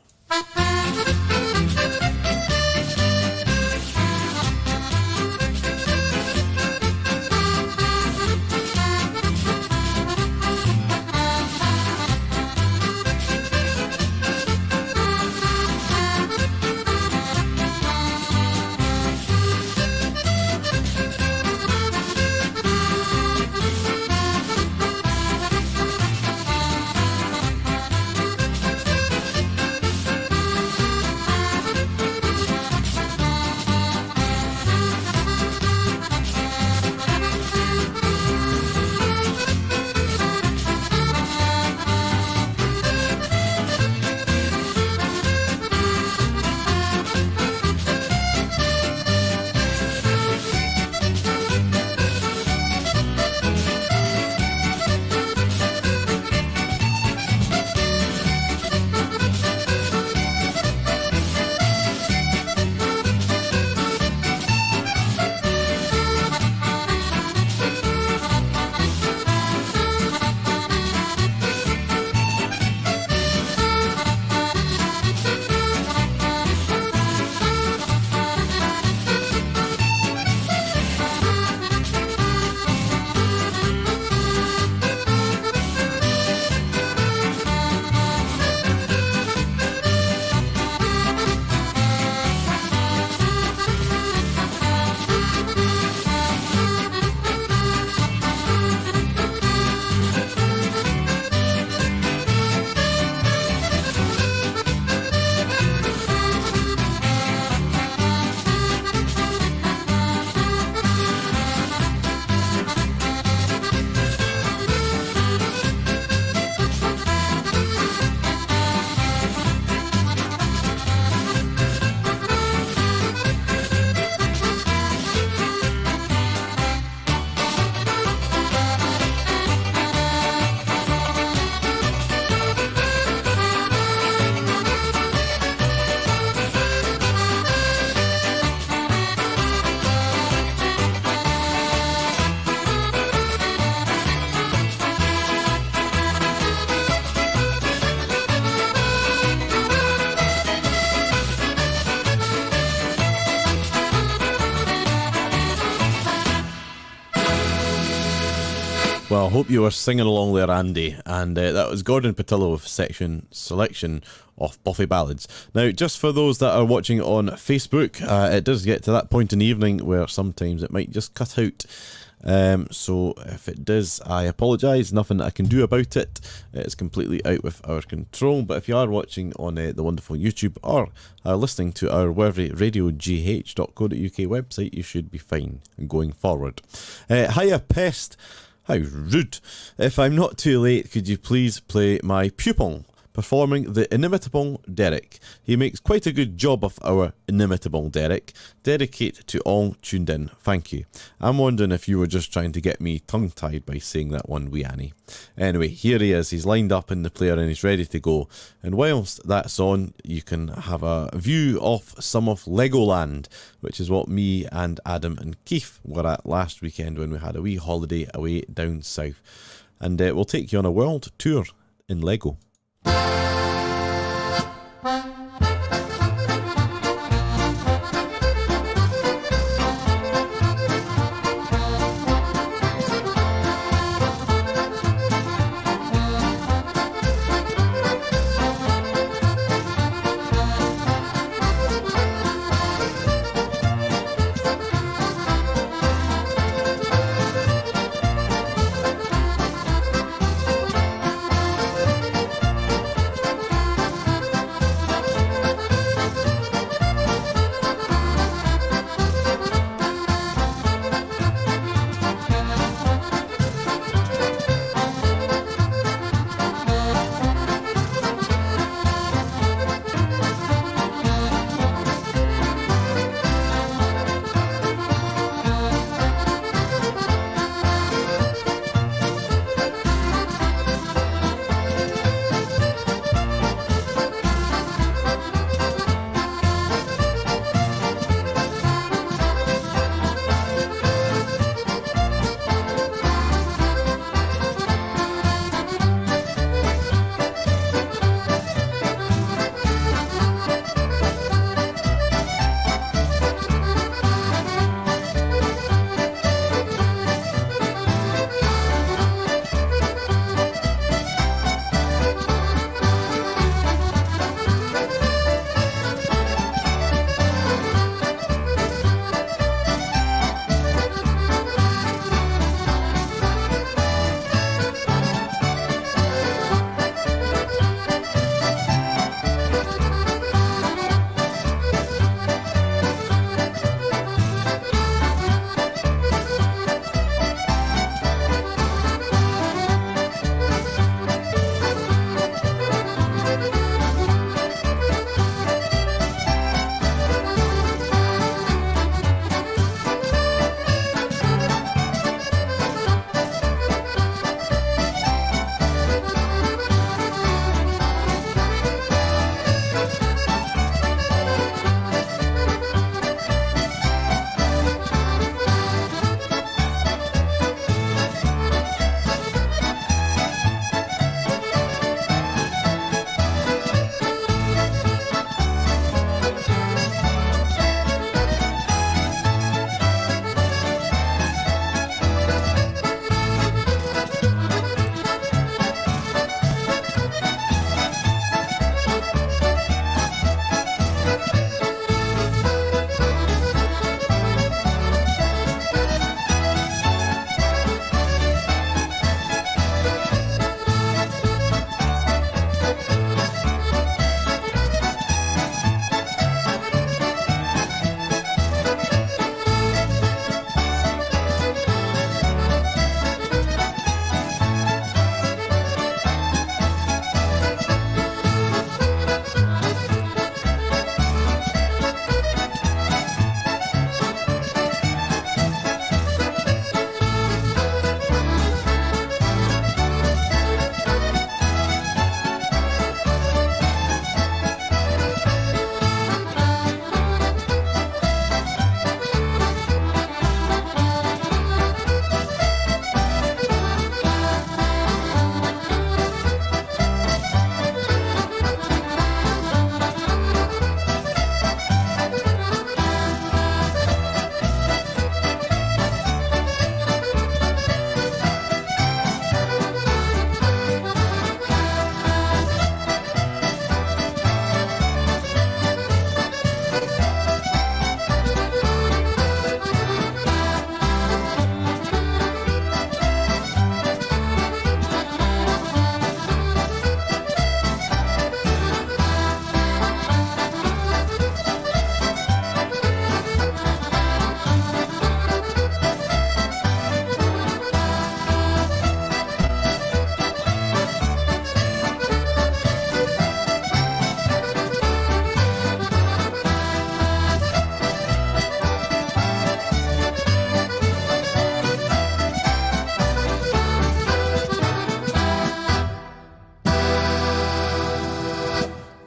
Speaker 3: Well, I hope you were singing along there, Andy. And that was Gordon Patillo with selection of Boffy ballads. Now, just for those that are watching on Facebook, it does get to that point in the evening where sometimes it might just cut out. So if it does, I apologise. Nothing that I can do about it. It's completely out with our control. But if you are watching on the wonderful YouTube or listening to our radiogh.co.uk website, you should be fine going forward. Hiya Pest. How rude. If I'm not too late, could you please play my pupil performing the inimitable Derek? He makes quite a good job of our inimitable Derek. Dedicate to all tuned in. Thank you. I'm wondering if you were just trying to get me tongue-tied by saying that one, wee Annie. Anyway, here he is. He's lined up in the player and he's ready to go. And whilst that's on, you can have a view of some of Legoland, which is what me and Adam and Keith were at last weekend when we had a wee holiday away down south. And we'll take you on a world tour in Lego.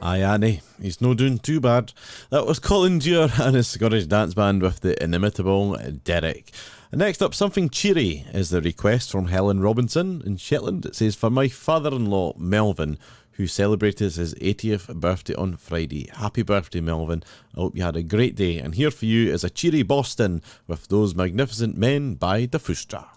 Speaker 3: Aye, Annie, he's no doing too bad. That was Colin Dewar and his Scottish dance band with the inimitable Derek. And next up, something cheery is the request from Helen Robinson in Shetland. It says, for my father-in-law, Melvin, who celebrated his 80th birthday on Friday. Happy birthday, Melvin. I hope you had a great day. And here for you is a cheery Boston with Those Magnificent Men by the Foostra.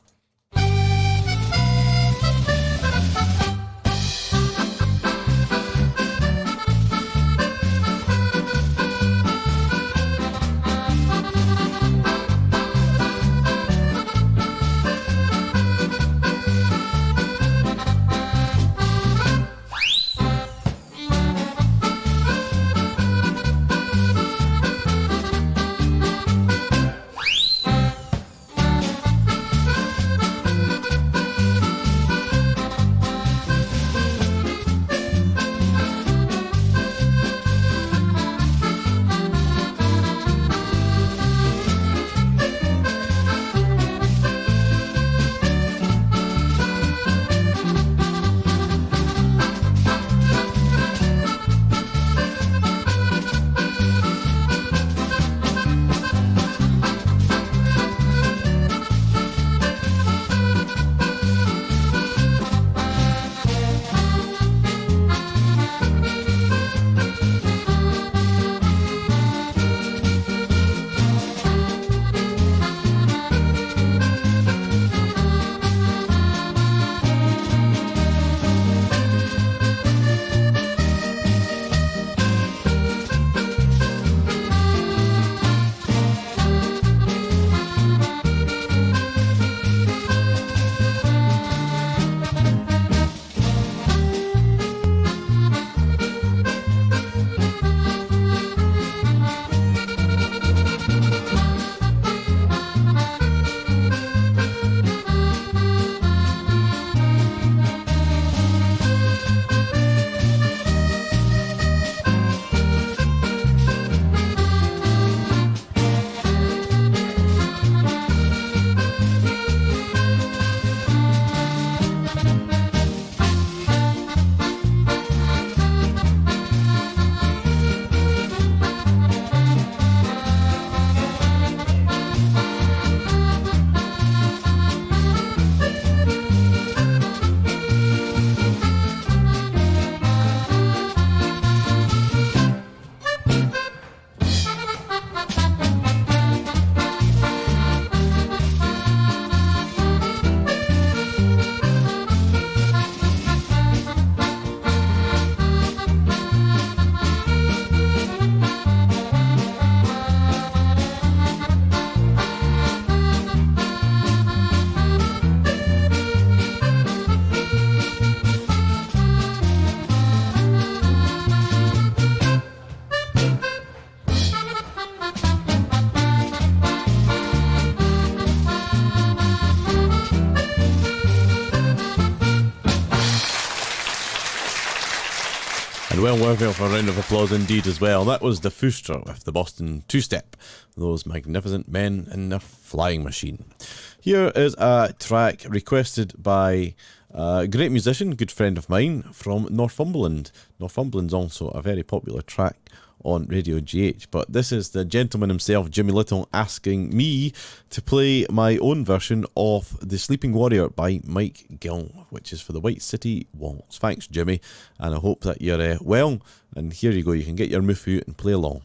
Speaker 3: Well worthy of a round of applause indeed as well. That was the Foostra with the Boston two-step. Those magnificent men in the flying machine. Here is a track requested by a great musician, good friend of mine from Northumberland. Northumberland's also a very popular track on Radio GH, but this is the gentleman himself, Jimmy Little, asking me to play my own version of The Sleeping Warrior by Mike Gill, which is for the White City Waltz. Thanks, Jimmy, and I hope that you're well, and here you go, you can get your muffy out and play along.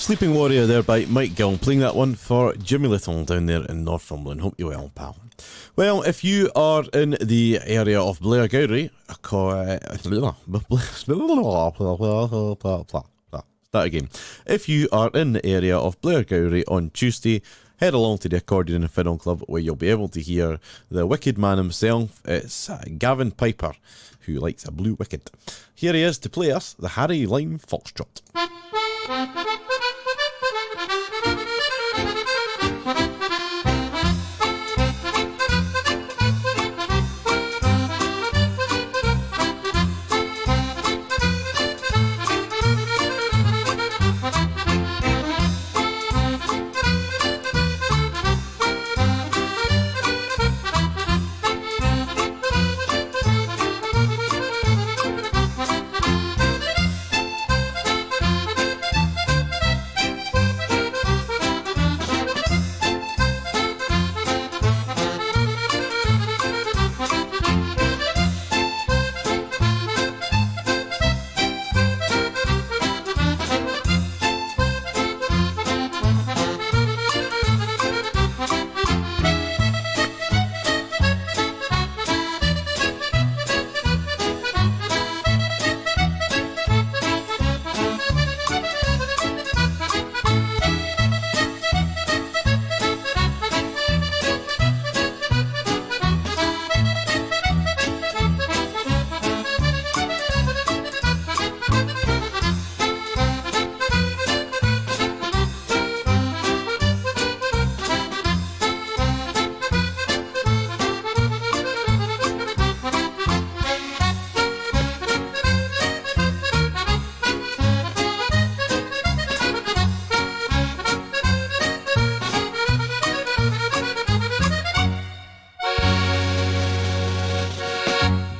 Speaker 3: Sleeping Warrior there by Mike Gill, playing that one for Jimmy Little down there in Northumberland. Hope you're well, pal. Well, if you are in the area of Blairgowrie, start again. If you are in the area of Blairgowrie on Tuesday, head along to the Accordion and Fiddle Club, where you'll be able to hear the wicked man himself. It's Gavin Piper, who likes a blue wicked. Here he is to play us the Harry Lime Foxtrot.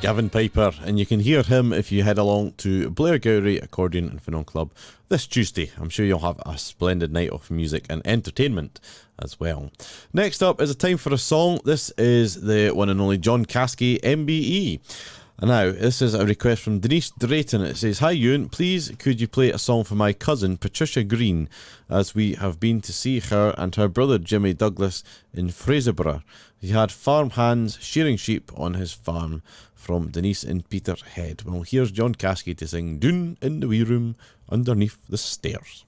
Speaker 3: Gavin Piper, and you can hear him if you head along to Blairgowrie Accordion and Fiddle Club this Tuesday. I'm sure you'll have a splendid night of music and entertainment as well. Next up is a time for a song. This is the one and only John Caskey, MBE. And now, this is a request from Denise Drayton. It says, "Hi Ewan, please could you play a song for my cousin Patricia Green, as we have been to see her and her brother Jimmy Douglas in Fraserburgh. He had farm hands shearing sheep on his farm." From Denise in Peterhead. Well, here's John Caskey to sing "Doon in the Wee Room Underneath the Stairs."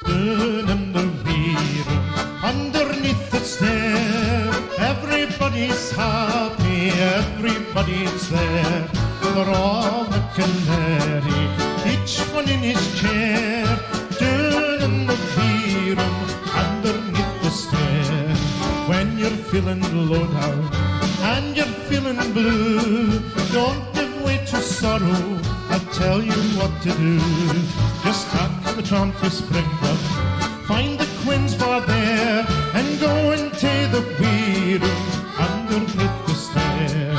Speaker 8: Down in the wee room underneath the stair, everybody's happy, everybody's there. They're all looking merry, each one in his chair. Down in the wee room underneath the stair. When you're feeling low down and you're feeling blue, don't give way to sorrow, I'll tell you what to do. Just tuck the trunk for Springbok, find the Queen's Bar there, and go into the wee room underneath the stair.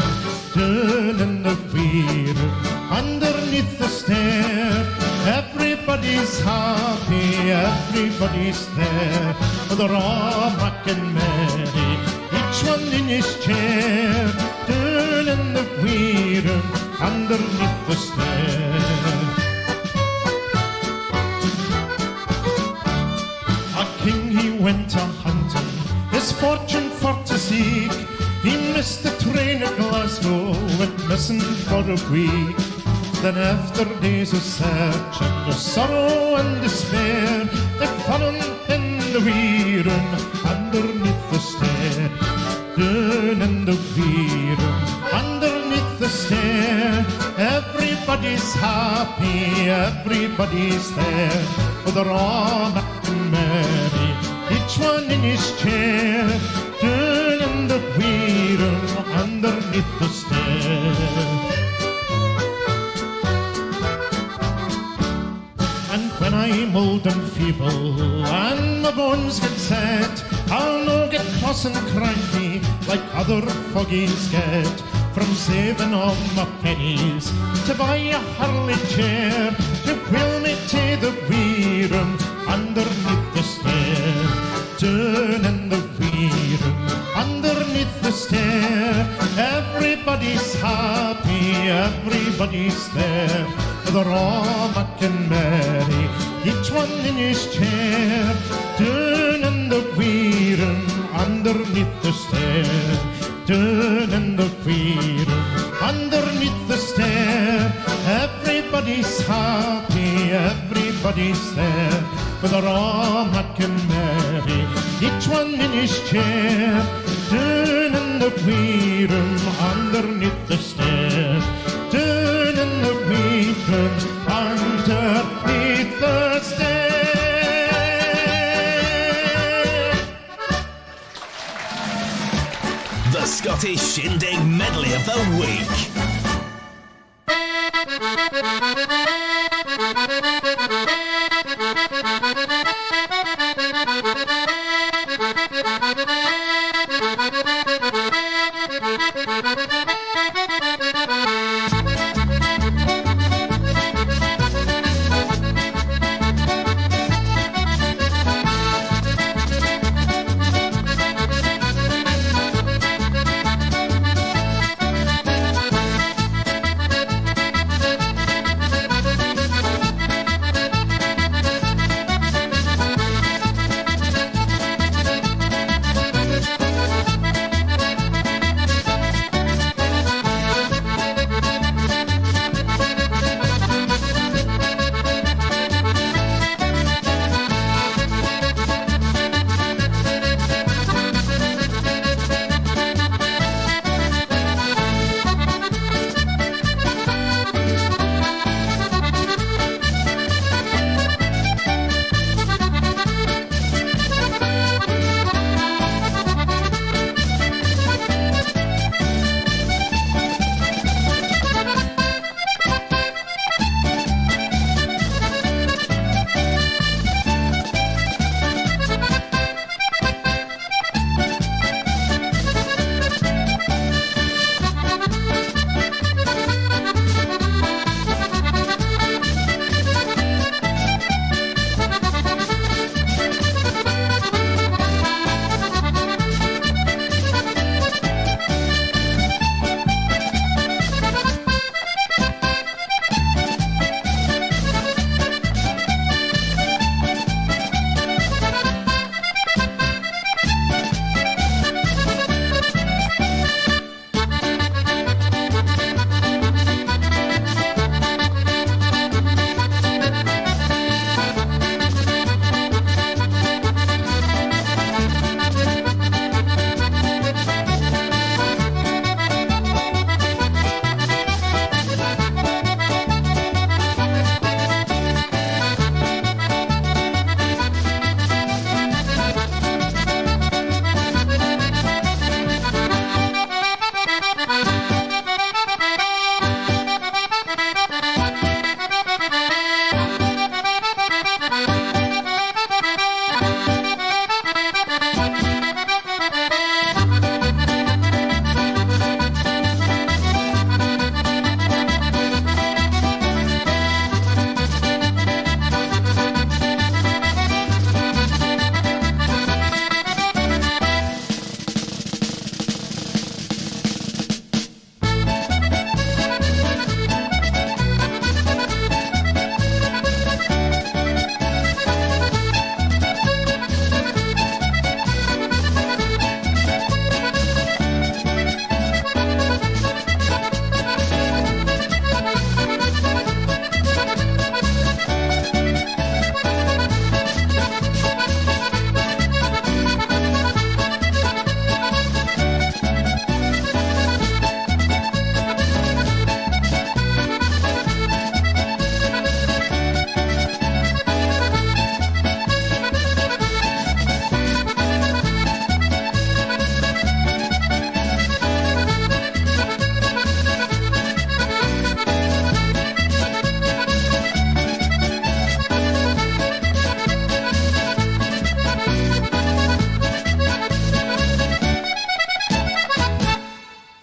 Speaker 8: Down in the wee room underneath the stair, everybody's happy, everybody's there. They're all making merry, each one in his chair. Down in the wee room underneath the stair. A king he went a-hunting, his fortune for to seek. He missed the train at Glasgow, went missing for a week. Then after days of searching, of sorrow and despair, they found him in the wee room underneath the stair. Down in the wee room underneath the stair, everybody's happy, everybody's there. They're all making merry, each one in his chair. Down in the wee room underneath the stair. When I'm old and feeble and my bones get set, I'll no get cross and cranky like other foggies get. From saving all my pennies to buy a Harley chair, to wheel me to the wee room underneath the stair. Down in the wee room underneath the stair, everybody's happy, everybody's there. they're all making merry, each one in his chair, down in the wee room underneath the stair, down in the wee room underneath the stair. Everybody's happy, everybody's there, but they're all making merry, each one in his chair, down in the wee room underneath the stair, down in the wee room underneath the stair.
Speaker 1: The Scottish Shindig Medley of the Week.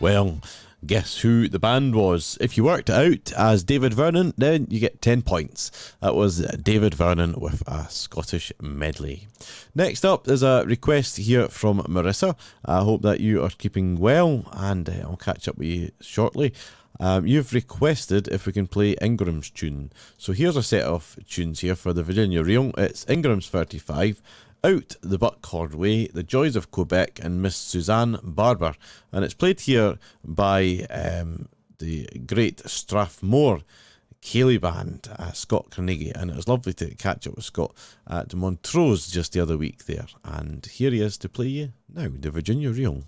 Speaker 3: Well, guess who the band was? If you worked it out as David Vernon, then you get 10 points. That was David Vernon with a Scottish medley. Next up is a request here from Marissa. I hope that you are keeping well, and I'll catch up with you shortly. You've requested if we can play Ingram's tune. So here's a set of tunes here for the Virginia Reel. It's Ingram's 35, Out the Buckhorn Way, The Joys of Quebec, and Miss Suzanne Barber. And it's played here by the great Strathmore Cayley Band, Scott Carnegie, and it was lovely to catch up with Scott at Montrose just the other week there. And here he is to play you now, the Virginia Reel.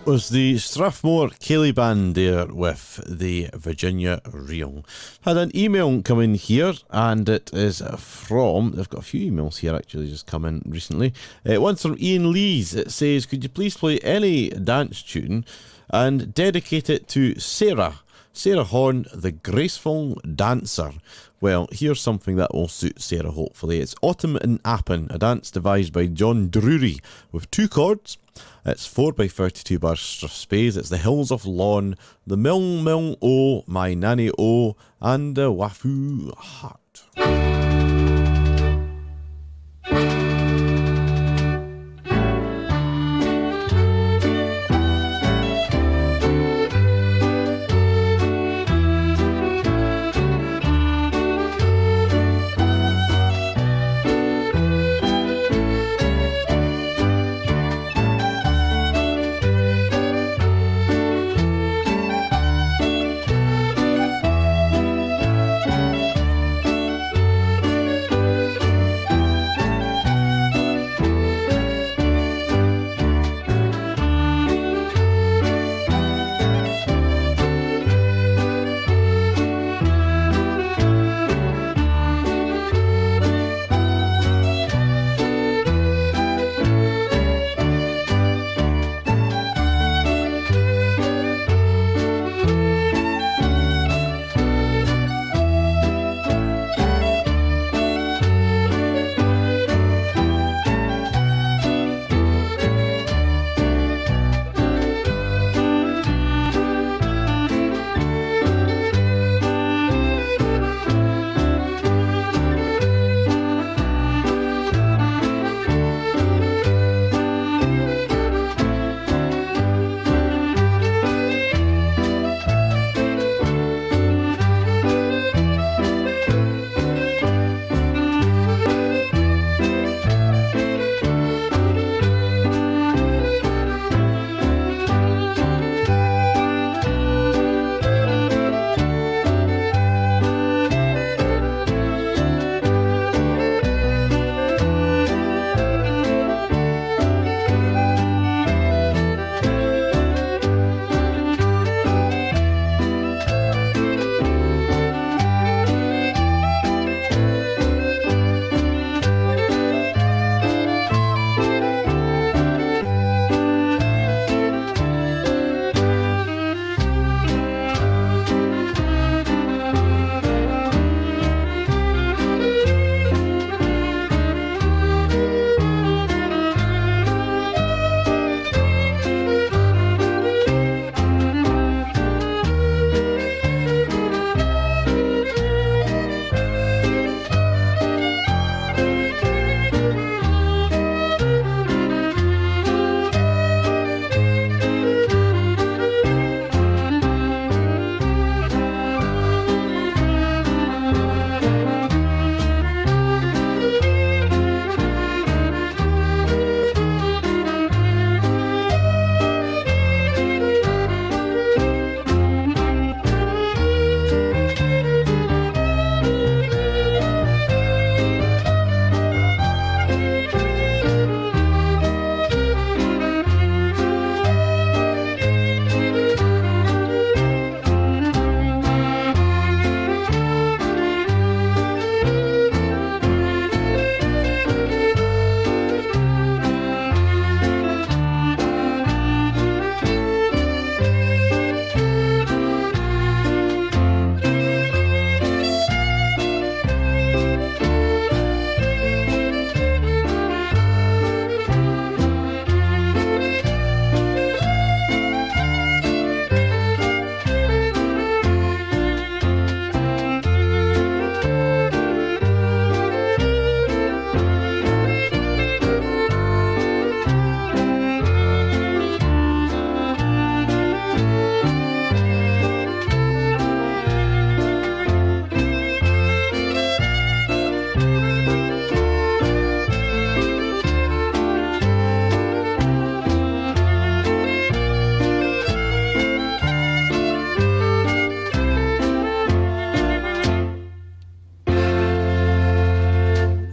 Speaker 3: was the Strathmore Ceilidh Band there with the Virginia Reel. Had an email come in here, and it is from, I've got a few emails here actually just come in recently. One's from Ian Lees. It says, could you please play any dance tune and dedicate it to Sarah Horn, the graceful dancer. Well, here's something that will suit Sarah, hopefully. It's Autumn in Appin, a dance devised by John Drury with 2 chords. It's 4x32 bar space. It's the Hills of Lawn, the Milne Milne O, My Nanny O, and the Wafu Heart.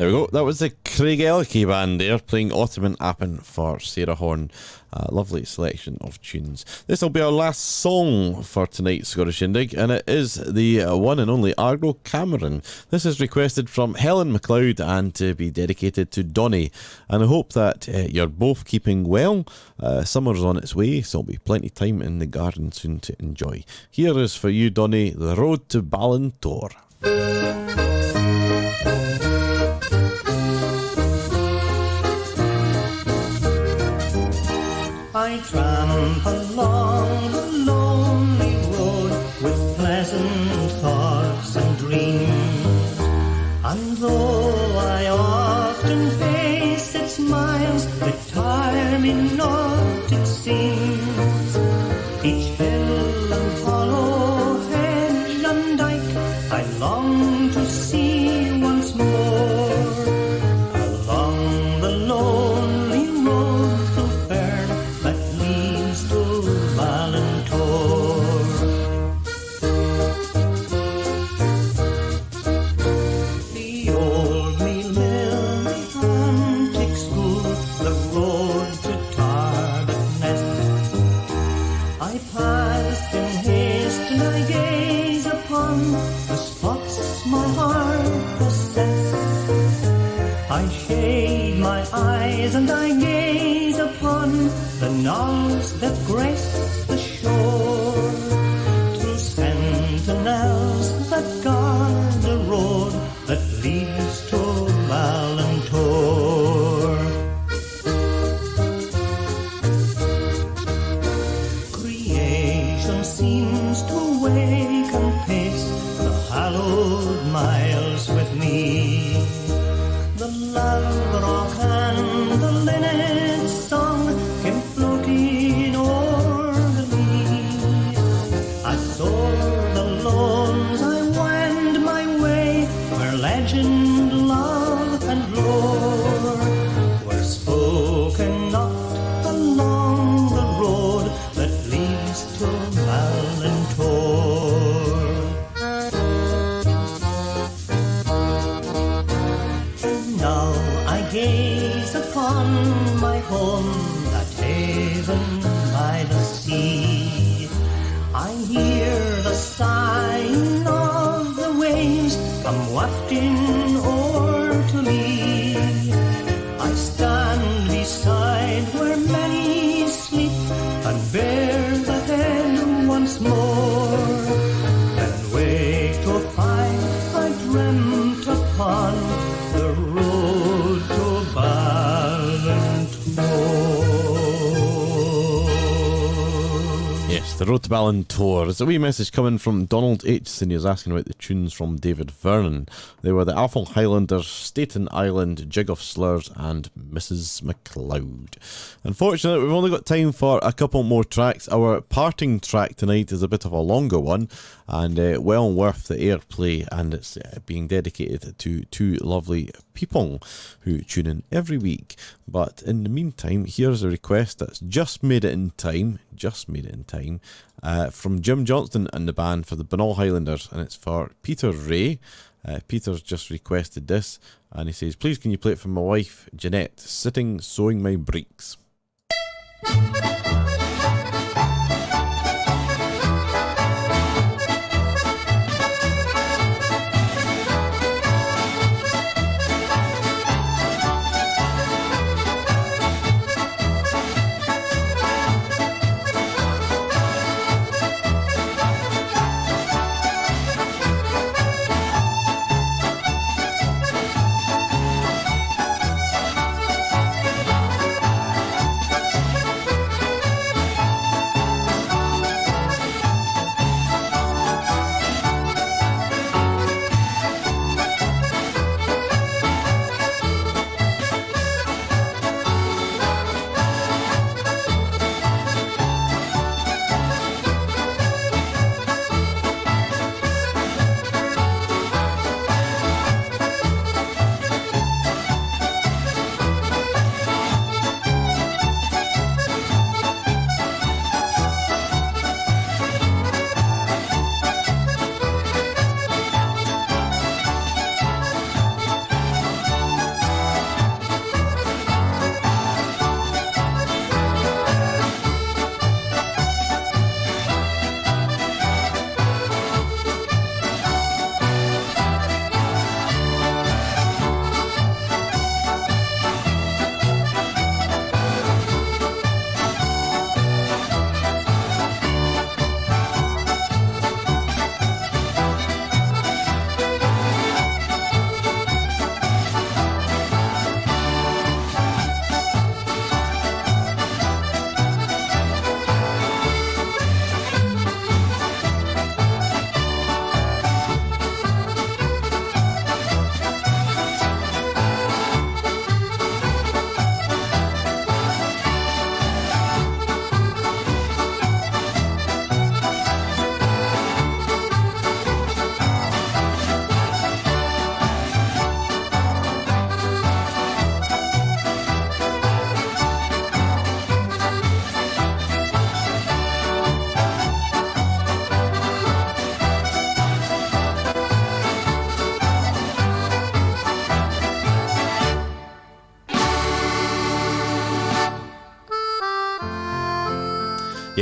Speaker 3: There we go. That was the Craig Ellicky band there playing Ottoman Appin for Sarah Horn. Lovely selection of tunes. This will be our last song for tonight's Scottish Shindig, and it is the one and only Argo Cameron. This is requested from Helen MacLeod and to be dedicated to Donny. And I hope that you're both keeping well. Summer's on its way, so there'll be plenty of time in the garden soon to enjoy. Here is for you, Donny, The Road to Ballintor.
Speaker 6: I tramp along the lonely road with pleasant thoughts and dreams. And though I often face its miles, they tire me not, it seems. Each hill and hollow, hedge and dike, I long to see once more. Along the lonely road through Fern that leads to Ballintor. The old meal mill, the antic school, the road to Tarbetnest. I pass in haste and I gaze upon the spots my heart possessed. I shade my eyes and I gaze upon the knolls that grace the shore. Through sentinels that guard the road that leads to Ballintor. Creation seems to wake and pace the hallowed miles with me. The lavrock and the linnet song came floating o'er the lea. I soared the lawns, I wend my way, where legend, love, and lore were spoken oft along the road that leads to Ballintor. Now I gaze upon my home, that haven by the sea. I hear the sighing of the waves come wafting o'er to me. I stand beside where many sleep and bear the head once more, and wake to find I dreamt upon the road to Ballintor.
Speaker 3: Yes, The Road to Ballintor. There's a wee message coming from Donald H. and he was asking about the tunes from David Vernon. They were the Atholl Highlanders, Staten Island, Jig of Slurs, and Mrs. MacLeod. Unfortunately, we've only got time for a couple more tracks. Our parting track tonight is a bit of a longer one, and well worth the airplay, and it's being dedicated to two lovely people who tune in every week. But in the meantime, here's a request that's just made it in time, from Jim Johnston and the band for the Banal Highlanders, and it's for Peter Ray. Peter's just requested this, and he says, please can you play it for my wife Jeanette, sitting sewing my breeks.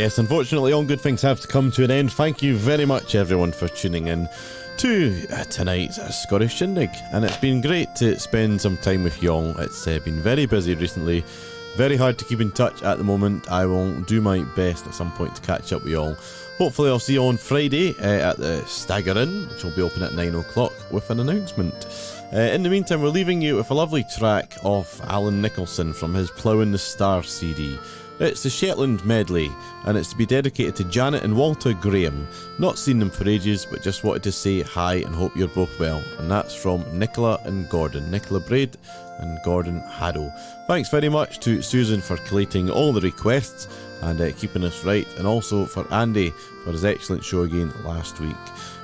Speaker 3: Yes, unfortunately, all good things have to come to an end. Thank you very much, everyone, for tuning in to tonight's Scottish Shindig. And it's been great to spend some time with you all. It's been very busy recently, very hard to keep in touch at the moment. I will do my best at some point to catch up with you all. Hopefully, I'll see you on Friday at the Stagger Inn, which will be open at 9 o'clock with an announcement. In the meantime, we're leaving you with a lovely track off Alan Nicholson from his Ploughing the Star CD. It's the Shetland medley, and it's to be dedicated to Janet and Walter Graham. Not seen them for ages, but just wanted to say hi and hope you're both well. And that's from Nicola and Gordon. Nicola Braid and Gordon Haddo. Thanks very much to Susan for collating all the requests and keeping us right, and also for Andy for his excellent show again last week.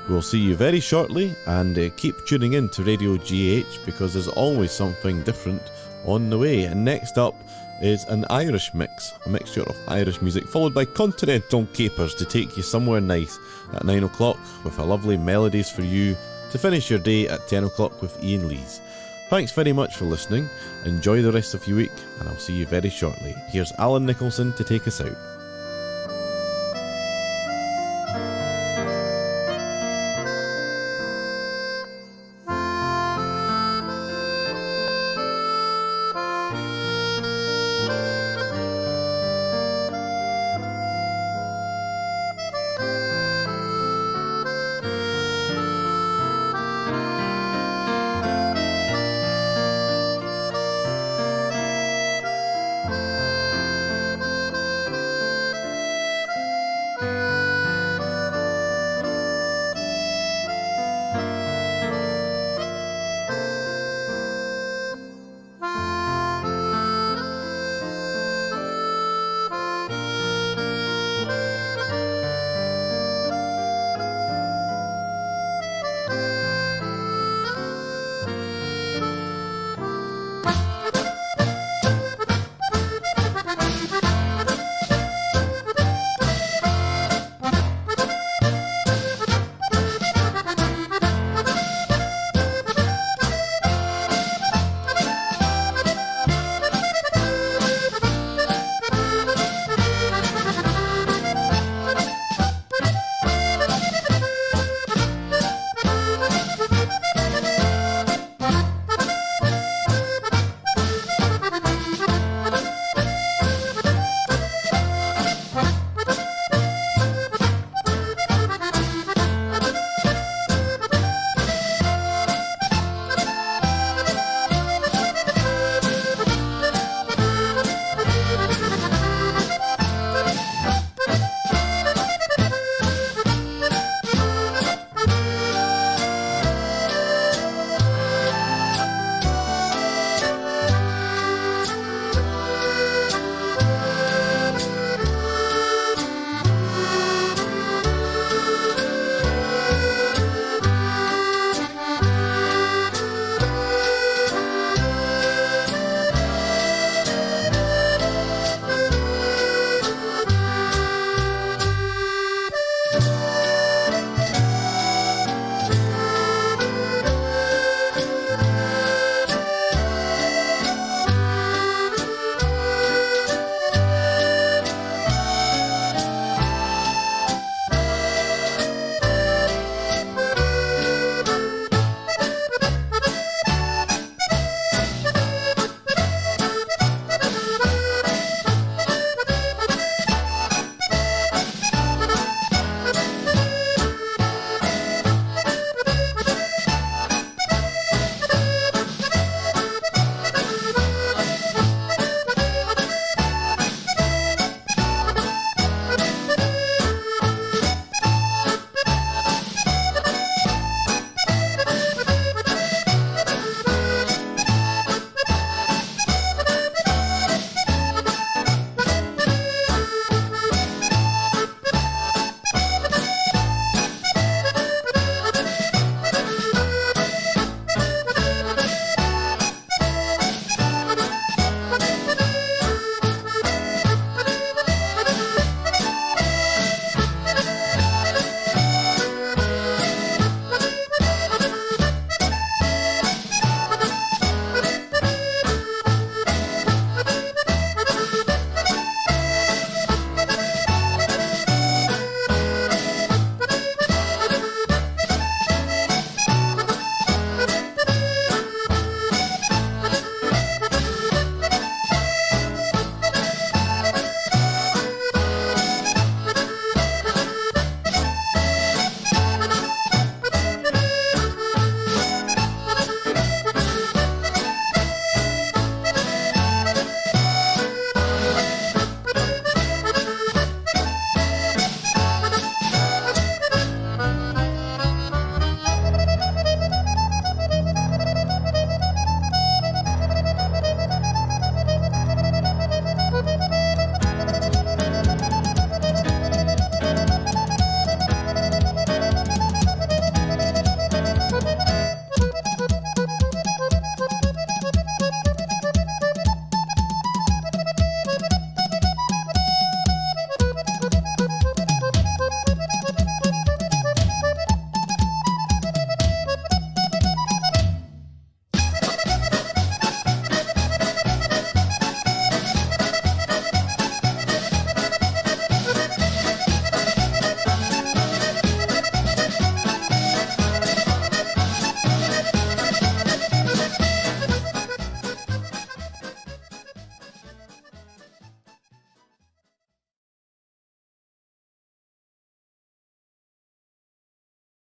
Speaker 3: We'll see you very shortly, and keep tuning in to Radio GH because there's always something different on the way. And next up is an Irish mix, a mixture of Irish music followed by continental capers to take you somewhere nice at 9 o'clock with a lovely Melodies for You to finish your day at 10 o'clock with Ian Lees. Thanks very much for listening, enjoy the rest of your week, and I'll see you very shortly. Here's Alan Nicholson to take us out.